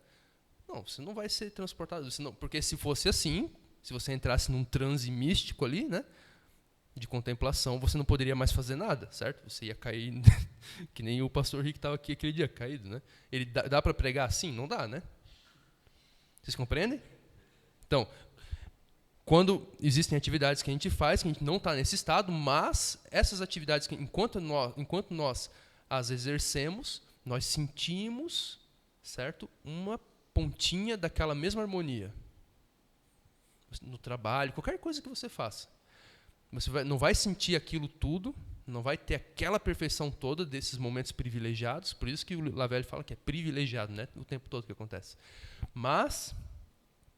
Não, você não vai ser transportado, porque se fosse assim, se você entrasse num transe místico ali, né, de contemplação, você não poderia mais fazer nada, certo? Você ia cair, que nem o pastor Rick estava aqui aquele dia, caído, né? Ele dá para pregar assim? Não dá, né? Vocês compreendem? Então, quando existem atividades que a gente faz, que a gente não está nesse estado, mas essas atividades, enquanto nós as exercemos, nós sentimos, certo? Uma pontinha daquela mesma harmonia. No trabalho, qualquer coisa que você faça. Você não vai sentir aquilo tudo, não vai ter aquela perfeição toda desses momentos privilegiados, por isso que o Lavelle fala que é privilegiado, né? O tempo todo que acontece. Mas,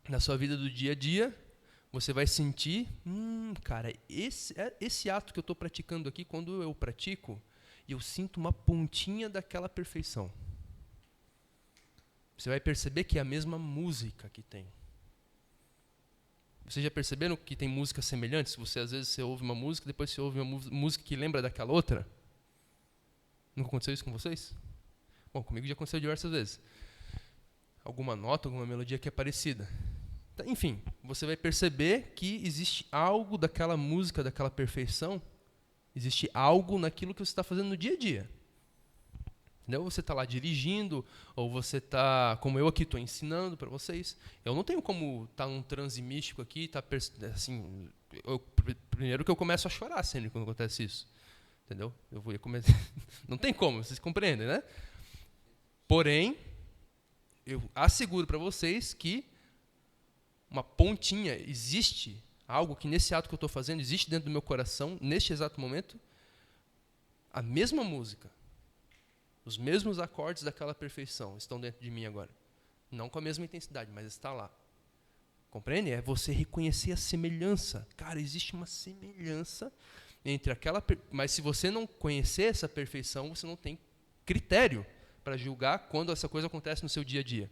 na sua vida do dia a dia, você vai sentir, cara, esse ato que eu estou praticando aqui, quando eu pratico, eu sinto uma pontinha daquela perfeição. Você vai perceber que é a mesma música que tem. Vocês já perceberam que tem músicas semelhantes? Às vezes você ouve uma música, depois você ouve uma música que lembra daquela outra? Nunca aconteceu isso com vocês? Bom, comigo já aconteceu diversas vezes. Alguma nota, alguma melodia que é parecida. Enfim, você vai perceber que existe algo daquela música, daquela perfeição, existe algo naquilo que você está fazendo no dia a dia. Entendeu? Você está lá dirigindo, ou você está, como eu aqui estou ensinando para vocês. Eu não tenho como estar num transe místico aqui, assim, primeiro que eu começo a chorar sempre quando acontece isso. Entendeu? Não tem como, vocês compreendem, né? Porém, eu asseguro para vocês que uma pontinha existe, algo que nesse ato que eu estou fazendo, existe dentro do meu coração, neste exato momento, a mesma música. Os mesmos acordes daquela perfeição estão dentro de mim agora. Não com a mesma intensidade, mas está lá. Compreende? É você reconhecer a semelhança. Cara, existe uma semelhança entre aquela... Mas se você não conhecer essa perfeição, você não tem critério para julgar quando essa coisa acontece no seu dia a dia.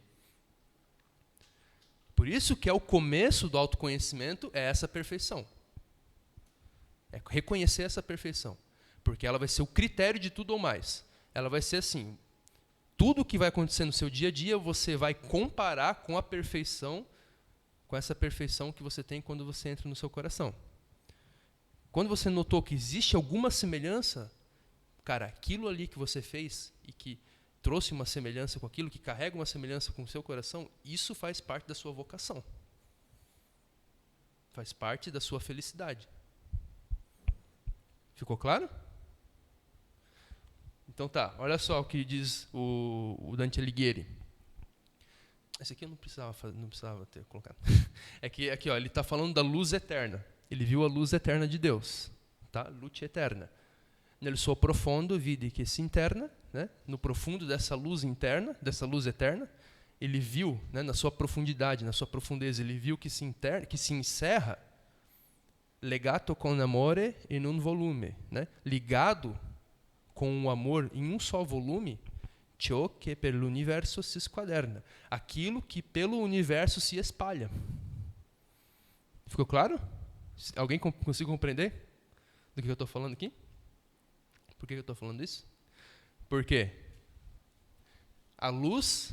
Por isso que é o começo do autoconhecimento, é essa perfeição. É reconhecer essa perfeição. Porque ela vai ser o critério de tudo ou mais. Ela vai ser assim, tudo que vai acontecer no seu dia a dia, você vai comparar com a perfeição, com essa perfeição que você tem quando você entra no seu coração. Quando você notou que existe alguma semelhança, cara, aquilo ali que você fez e que trouxe uma semelhança com aquilo, que carrega uma semelhança com o seu coração, isso faz parte da sua vocação. Faz parte da sua felicidade. Ficou claro? Então tá, olha só o que diz o Dante Alighieri. Esse aqui eu não precisava ter colocado. É que aqui, ó, ele está falando da luz eterna. Ele viu a luz eterna de Deus, tá? Luce eterna. Nel suo profondo vide que se interna, né? No profundo dessa luz interna, dessa luz eterna, ele viu, né, na sua profundidade, na sua profundeza, ele viu que se encerra legato con amore in un volume, né? Ligado com o amor em um só volume, ciò che per l'universo si squaderna, aquilo que pelo universo se espalha. Ficou claro? Alguém conseguiu compreender do que eu estou falando aqui? Por que eu estou falando isso? Porque a luz,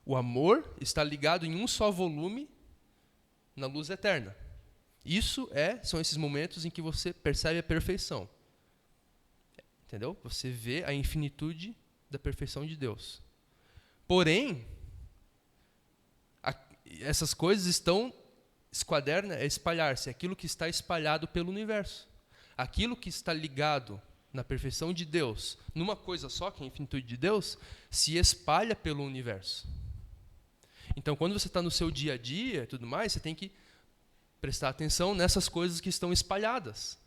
o amor, está ligado em um só volume na luz eterna. São esses momentos em que você percebe a perfeição. Entendeu? Você vê a infinitude da perfeição de Deus. Porém, essas coisas estão espalhar-se, aquilo que está espalhado pelo universo. Aquilo que está ligado na perfeição de Deus, numa coisa só, que é a infinitude de Deus, se espalha pelo universo. Então, quando você está no seu dia a dia e tudo mais, você tem que prestar atenção nessas coisas que estão espalhadas.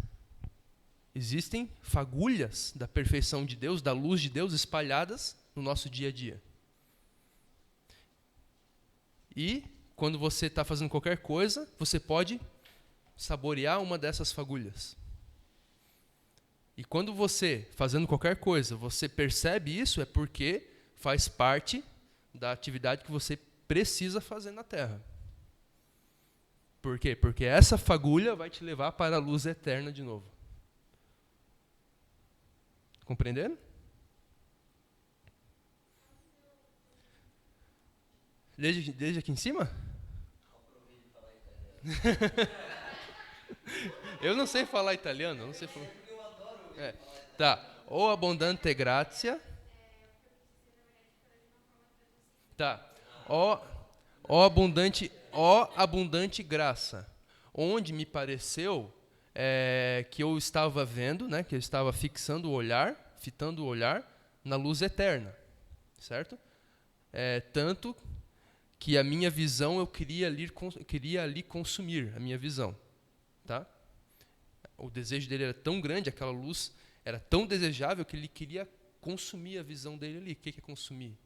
Existem fagulhas da perfeição de Deus, da luz de Deus espalhadas no nosso dia a dia. E, quando você está fazendo qualquer coisa, você pode saborear uma dessas fagulhas. E quando você, fazendo qualquer coisa, você percebe isso, é porque faz parte da atividade que você precisa fazer na Terra. Por quê? Porque essa fagulha vai te levar para a luz eterna de novo. Compreenderam? Desde aqui em cima? Eu não sei falar italiano, não sei falar. Tá. O abundante grazia. Tá. O abundante graça. Onde me pareceu que eu estava vendo, né, que eu estava fitando o olhar na luz eterna, certo? Tanto que a minha visão eu queria ali consumir a minha visão, tá? O desejo dele era tão grande, aquela luz era tão desejável que ele queria consumir a visão dele ali. O que é consumir?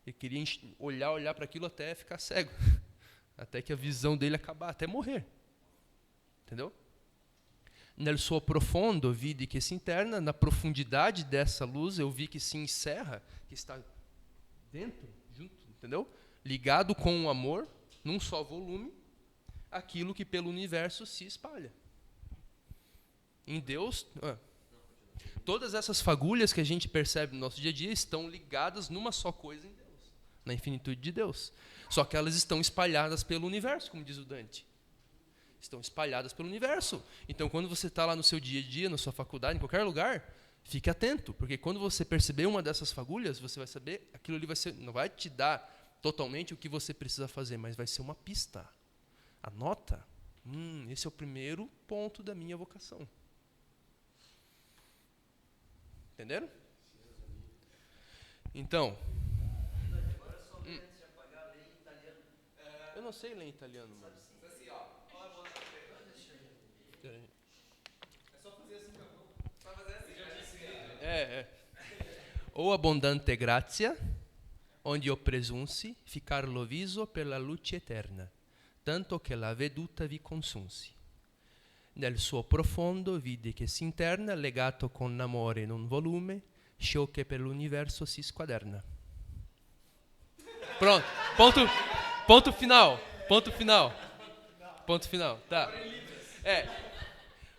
Ele queria olhar para aquilo até ficar cego, até que a visão dele acabar, até morrer. Entendeu? Nel suo profondo vidi che si interna, na profundidade dessa luz eu vi que se encerra, que está dentro, junto, entendeu? Ligado com o amor, num só volume, aquilo que pelo universo se espalha. Em Deus, todas essas fagulhas que a gente percebe no nosso dia a dia estão ligadas numa só coisa em Deus, na infinitude de Deus. Só que elas estão espalhadas pelo universo, como diz o Dante. Estão espalhadas pelo universo. Então, quando você está lá no seu dia a dia, na sua faculdade, em qualquer lugar, fique atento, porque quando você perceber uma dessas fagulhas, você vai saber, aquilo ali não vai te dar totalmente o que você precisa fazer, mas vai ser uma pista. Anota. Esse é o primeiro ponto da minha vocação. Entenderam? Então. Eu não sei ler em italiano, mano. Assim, ó. É só fazer assim com a mão. Só fazer assim. Já disse. O abundante grazia, onde eu presunsi ficar lo viso per la luce eterna, tanto che la veduta vi consunsi. Nel suo profondo vidi che si interna, legato con amore in un volume, ciò che per l'universo si squaderna. Pronto. Ponto final. Tá.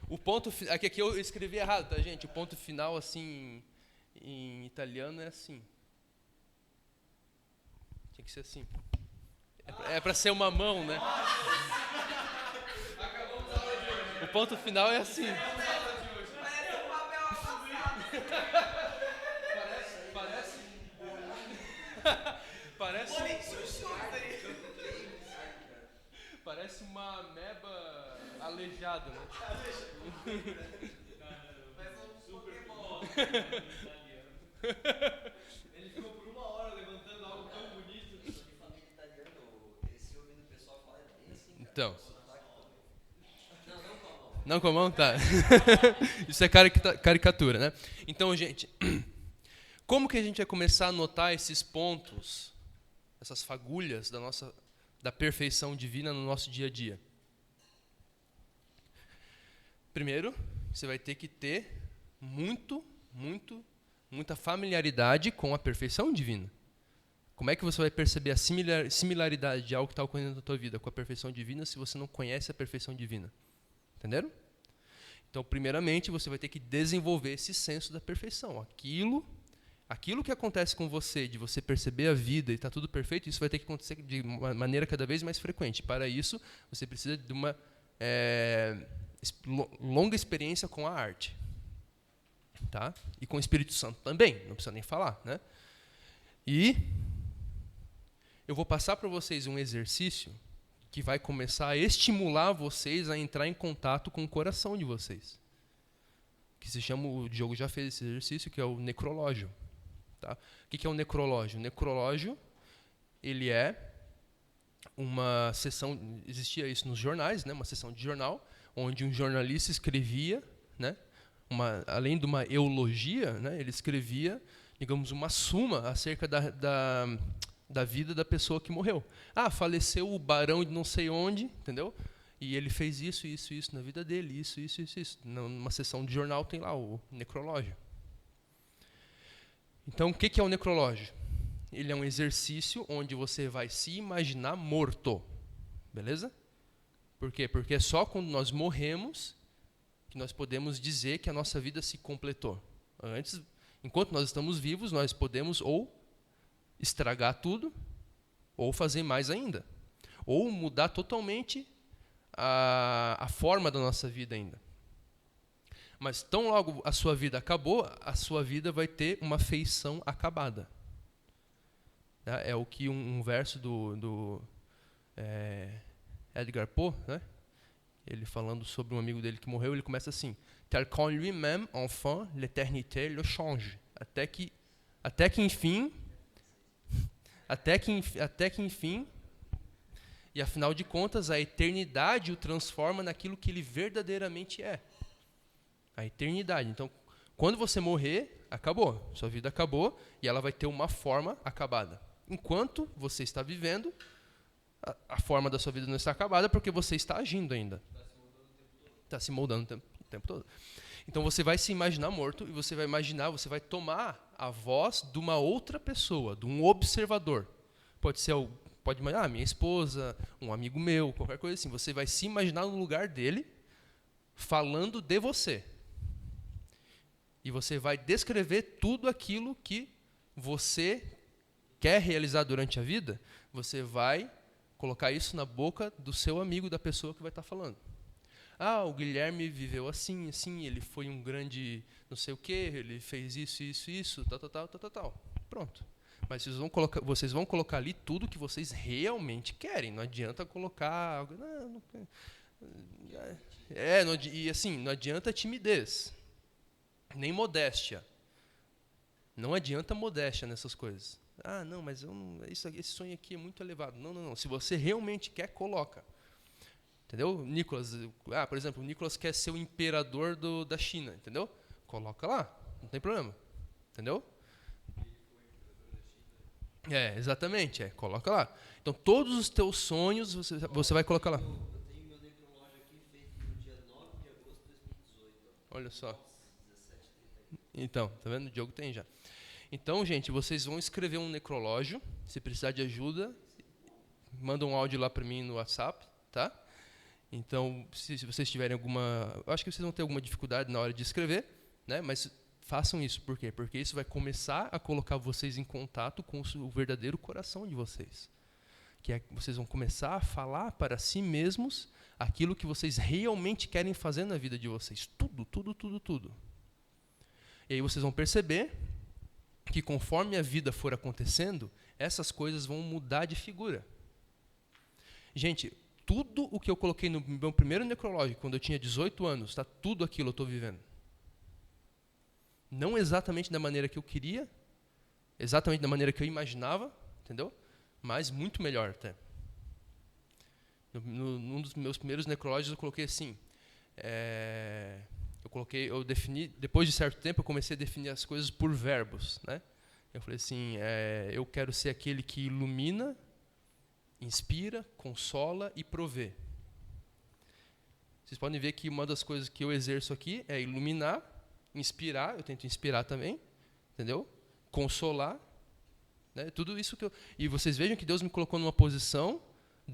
O ponto aqui eu escrevi errado, tá, gente? O ponto final, assim, em italiano é assim. Tinha que ser assim. É para ser uma mão, né? O ponto final é assim. Parece uma ameba aleijada, né? Ele ficou por 1 hora levantando algo tão bonito. Então. Não com a mão? Tá. Isso é caricatura, né? Então, gente, como que a gente vai começar a notar esses pontos, essas fagulhas da perfeição divina no nosso dia a dia? Primeiro, você vai ter que ter muita familiaridade com a perfeição divina. Como é que você vai perceber a similaridade de algo que está ocorrendo na tua vida com a perfeição divina se você não conhece a perfeição divina? Entenderam? Então, primeiramente, você vai ter que desenvolver esse senso da perfeição. Aquilo que acontece com você, de você perceber a vida e está tudo perfeito, isso vai ter que acontecer de uma maneira cada vez mais frequente. Para isso, você precisa de uma longa experiência com a arte. Tá? E com o Espírito Santo também, não precisa nem falar, né? E eu vou passar para vocês um exercício que vai começar a estimular vocês a entrar em contato com o coração de vocês. Que se chama, o Diogo já fez esse exercício, que é o necrológio. Tá? O que é o necrológio? O necrológio, ele é uma sessão, existia isso nos jornais, né, uma sessão de jornal, onde um jornalista escrevia, né, além de uma eulogia, né, ele escrevia, digamos, uma suma acerca da vida da pessoa que morreu. Ah, faleceu o barão de não sei onde, entendeu? E ele fez isso, isso, isso na vida dele, isso, isso, isso, isso. Numa sessão de jornal tem lá o necrológio. Então, o que é o necrológio? Ele é um exercício onde você vai se imaginar morto. Beleza? Por quê? Porque é só quando nós morremos que nós podemos dizer que a nossa vida se completou. Antes, enquanto nós estamos vivos, nós podemos ou estragar tudo, ou fazer mais ainda. Ou mudar totalmente a forma da nossa vida ainda. Mas tão logo a sua vida acabou, a sua vida vai ter uma feição acabada. É o que um verso do Edgar Poe, né? Ele falando sobre um amigo dele que morreu, ele começa assim: tel qu'en lui-même, enfin, l'éternité le change. Até que enfim, e afinal de contas, a eternidade o transforma naquilo que ele verdadeiramente é. A eternidade. Então, quando você morrer, acabou. Sua vida acabou e ela vai ter uma forma acabada. Enquanto você está vivendo, a forma da sua vida não está acabada porque você está agindo ainda. Está se moldando o tempo todo. Então, você vai se imaginar morto e você vai tomar a voz de uma outra pessoa, de um observador. Pode imaginar, minha esposa, um amigo meu, qualquer coisa assim. Você vai se imaginar no lugar dele, falando de você. E você vai descrever tudo aquilo que você quer realizar durante a vida. Você vai colocar isso na boca do seu amigo, da pessoa que vai estar falando. Ah, o Guilherme viveu assim, assim, ele foi um grande não sei o quê, ele fez isso, isso, isso, tal. Pronto. Mas vocês vão colocar ali tudo que vocês realmente querem. Não adianta colocar algo. Não adianta timidez, nem modéstia. Não adianta modéstia nessas coisas. Ah, não, mas esse sonho aqui é muito elevado. Não. Se você realmente quer, coloca. Entendeu? Nicolas, por exemplo, o Nicolas quer ser o imperador da China, entendeu? Coloca lá, não tem problema. Entendeu? Exatamente, coloca lá. Então, todos os teus sonhos, você vai colocar lá. Eu tenho meu necrológio aqui feito no dia 9 de agosto de 2018. Olha só. Então, tá vendo? O Diogo tem já. Então, gente, vocês vão escrever um necrológio. Se precisar de ajuda, manda um áudio lá para mim no WhatsApp, tá? Então, se vocês tiverem eu acho que vocês vão ter alguma dificuldade na hora de escrever, né? Mas façam isso. Por quê? Porque isso vai começar a colocar vocês em contato com o verdadeiro coração de vocês. Que vocês vão começar a falar para si mesmos aquilo que vocês realmente querem fazer na vida de vocês. Tudo. E aí vocês vão perceber que conforme a vida for acontecendo, essas coisas vão mudar de figura. Gente, tudo o que eu coloquei no meu primeiro necrológico, quando eu tinha 18 anos, tudo aquilo eu estou vivendo. Não exatamente da maneira que eu queria, exatamente da maneira que eu imaginava, entendeu? Mas muito melhor até. Num dos meus primeiros necrológios eu coloquei assim, eu defini, depois de certo tempo eu comecei a definir as coisas por verbos, né? Eu falei assim, eu quero ser aquele que ilumina, inspira, consola e provê. Vocês podem ver que uma das coisas que eu exerço aqui é iluminar, inspirar, eu tento inspirar também, entendeu? Consolar, né? Tudo isso que e vocês vejam que Deus me colocou numa posição,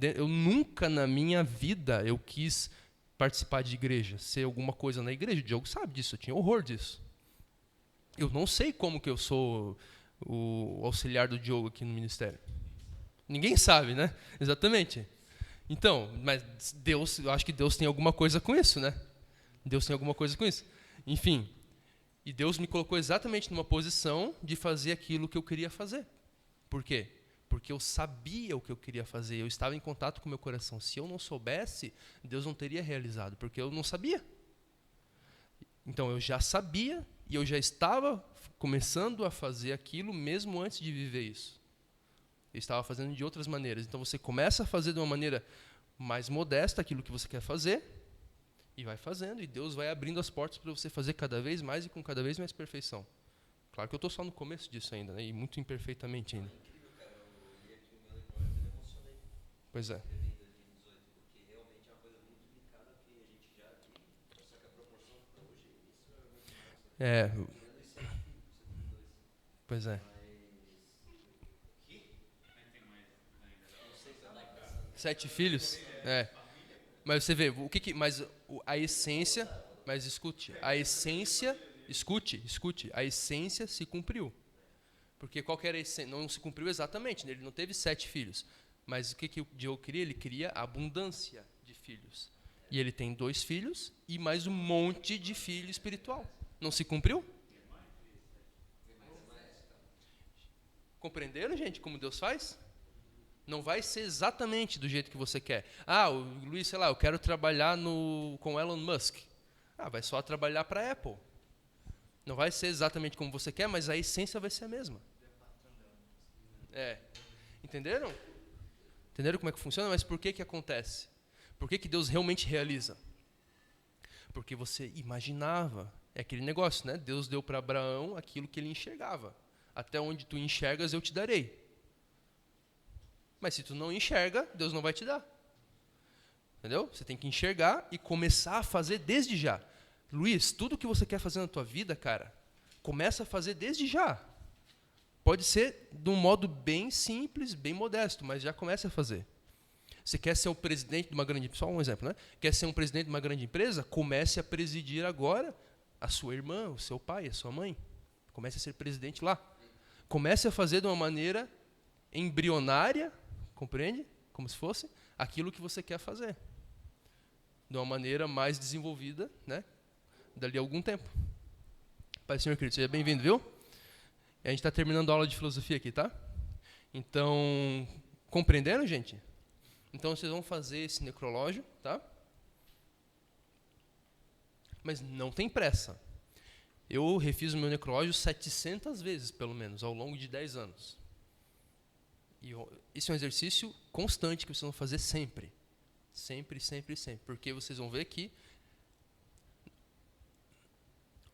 eu nunca na minha vida eu quis participar de igreja, ser alguma coisa na igreja. O Diogo sabe disso, eu tinha horror disso. Eu não sei como que eu sou o auxiliar do Diogo aqui no ministério. Ninguém sabe, né? Exatamente. Então, mas Deus, eu acho que Deus tem alguma coisa com isso, né? Deus tem alguma coisa com isso. Enfim, e Deus me colocou exatamente numa posição de fazer aquilo que eu queria fazer. Por quê? Porque eu sabia o que eu queria fazer, eu estava em contato com o meu coração. Se eu não soubesse, Deus não teria realizado, porque eu não sabia. Então, eu já sabia e eu já estava começando a fazer aquilo mesmo antes de viver isso. Eu estava fazendo de outras maneiras. Então você começa a fazer de uma maneira mais modesta aquilo que você quer fazer e vai fazendo, e Deus vai abrindo as portas para você fazer cada vez mais e com cada vez mais perfeição. Claro que eu estou só no começo disso ainda, né? E muito imperfeitamente ainda. Pois é. É. Pois é. 7 filhos? É. Mas você vê, o que que, mas a essência, mas escute, a essência, escute, a essência se cumpriu. Porque qual que era a essência? Não se cumpriu exatamente, né? Ele não teve 7 filhos. Mas o que que o Diogo queria? Ele queria abundância de filhos. E ele tem 2 filhos e mais um monte de filho espiritual. Não se cumpriu? Compreenderam, gente, como Deus faz? Não vai ser exatamente do jeito que você quer. Ah, o Luiz, sei lá, eu quero trabalhar com Elon Musk. Ah, vai só trabalhar para a Apple. Não vai ser exatamente como você quer, mas a essência vai ser a mesma. É. Entenderam? Entenderam como é que funciona? Mas por que que acontece? Por que que Deus realmente realiza? Porque você imaginava. É aquele negócio, né? Deus deu para Abraão aquilo que ele enxergava. Até onde tu enxergas, eu te darei. Mas se tu não enxerga, Deus não vai te dar. Entendeu? Você tem que enxergar e começar a fazer desde já. Luiz, tudo que você quer fazer na tua vida, cara, começa a fazer desde já. Pode ser de um modo bem simples, bem modesto, mas já começa a fazer. Você quer ser o presidente de uma grande empresa, só um exemplo, né? Quer ser um presidente de uma grande empresa? Comece a presidir agora a sua irmã, o seu pai, a sua mãe. Comece a ser presidente lá. Comece a fazer de uma maneira embrionária, compreende? Como se fosse aquilo que você quer fazer. De uma maneira mais desenvolvida, né? Dali a algum tempo. Pai, Senhor querido, seja bem-vindo, viu? A gente está terminando a aula de filosofia aqui, tá? Então, compreenderam, gente? Então, vocês vão fazer esse necrológio, tá? Mas não tem pressa. Eu refiz o meu necrológio 700 vezes, pelo menos, ao longo de 10 anos. E isso é um exercício constante que vocês vão fazer sempre. Sempre, sempre, sempre. Porque vocês vão ver que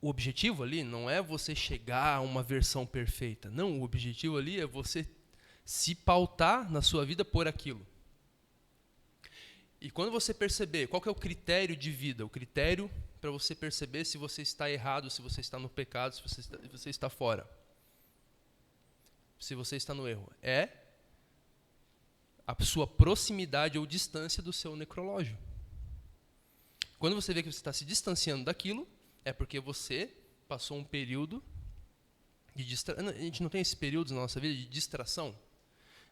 o objetivo ali não é você chegar a uma versão perfeita. Não, o objetivo ali é você se pautar na sua vida por aquilo. E quando você perceber, qual que é o critério de vida? O critério para você perceber se você está errado, se você está no pecado, se você está fora. Se você está no erro. É a sua proximidade ou distância do seu necrológio. Quando você vê que você está se distanciando daquilo, é porque você passou um período de distração. A gente não tem esse período na nossa vida de distração.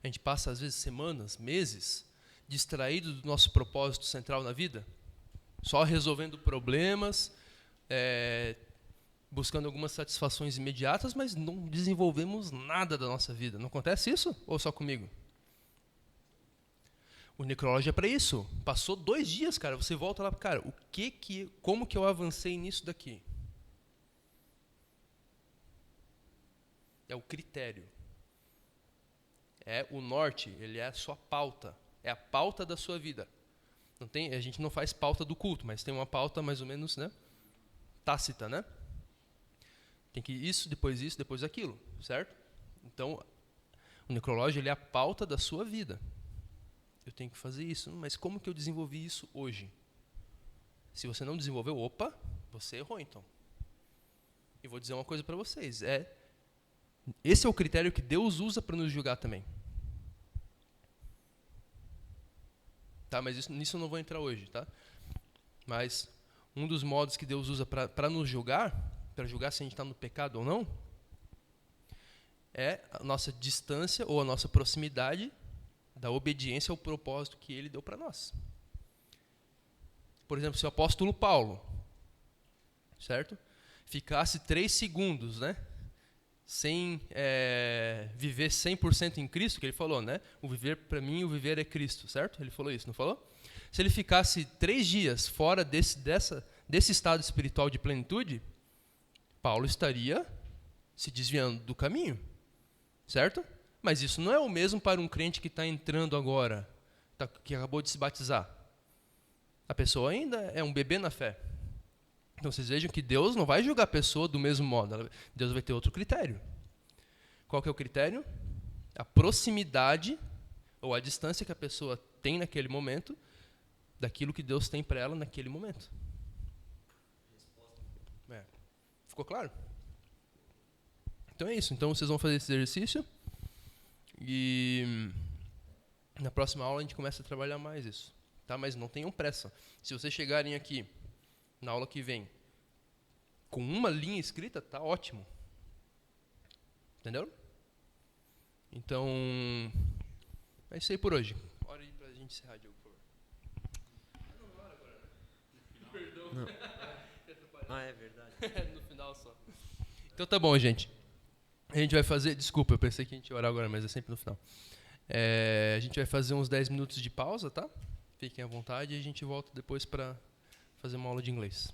A gente passa, às vezes, semanas, meses, distraído do nosso propósito central na vida, só resolvendo problemas, buscando algumas satisfações imediatas, mas não desenvolvemos nada da nossa vida. Não acontece isso? Ou só comigo? O necrológio é para isso. Passou 2 dias, cara, você volta lá, cara, como que eu avancei nisso daqui? É o critério. É o norte, ele é a sua pauta. É a pauta da sua vida. A gente não faz pauta do culto, mas tem uma pauta mais ou menos, né, tácita, né? Tem que isso, depois aquilo, certo? Então, o necrológio ele é a pauta da sua vida. Eu tenho que fazer isso, mas como que eu desenvolvi isso hoje? Se você não desenvolveu, opa, você errou então. E vou dizer uma coisa para vocês, esse é o critério que Deus usa para nos julgar também. Tá, mas nisso eu não vou entrar hoje, tá? Mas um dos modos que Deus usa para nos julgar, para julgar se a gente está no pecado ou não, é a nossa distância ou a nossa proximidade da obediência ao propósito que Ele deu para nós. Por exemplo, se o apóstolo Paulo, certo? Ficasse 3 segundos, né? Sem viver 100% em Cristo, que ele falou, né? O viver para mim, o viver é Cristo, certo? Ele falou isso, não falou? Se ele ficasse 3 dias fora desse estado espiritual de plenitude, Paulo estaria se desviando do caminho, certo? Mas isso não é o mesmo para um crente que está entrando agora, que acabou de se batizar. A pessoa ainda é um bebê na fé. Então vocês vejam que Deus não vai julgar a pessoa do mesmo modo. Deus vai ter outro critério. Qual que é o critério? A proximidade ou a distância que a pessoa tem naquele momento daquilo que Deus tem para ela naquele momento. Ficou claro? Então é isso. Então vocês vão fazer esse exercício e na próxima aula a gente começa a trabalhar mais isso. Tá? Mas não tenham pressa. Se vocês chegarem aqui na aula que vem com uma linha escrita, tá ótimo. Entendeu? Então, é isso aí por hoje. Hora aí pra gente encerrar, Diogo, por favor. Não, hora agora, né? Perdão. Não. Ah, é verdade. No final só. Então tá bom, gente. A gente vai fazer... Desculpa, eu pensei que a gente ia orar agora, mas é sempre no final. A gente vai fazer uns 10 minutos de pausa, tá? Fiquem à vontade e a gente volta depois para fazer uma aula de inglês.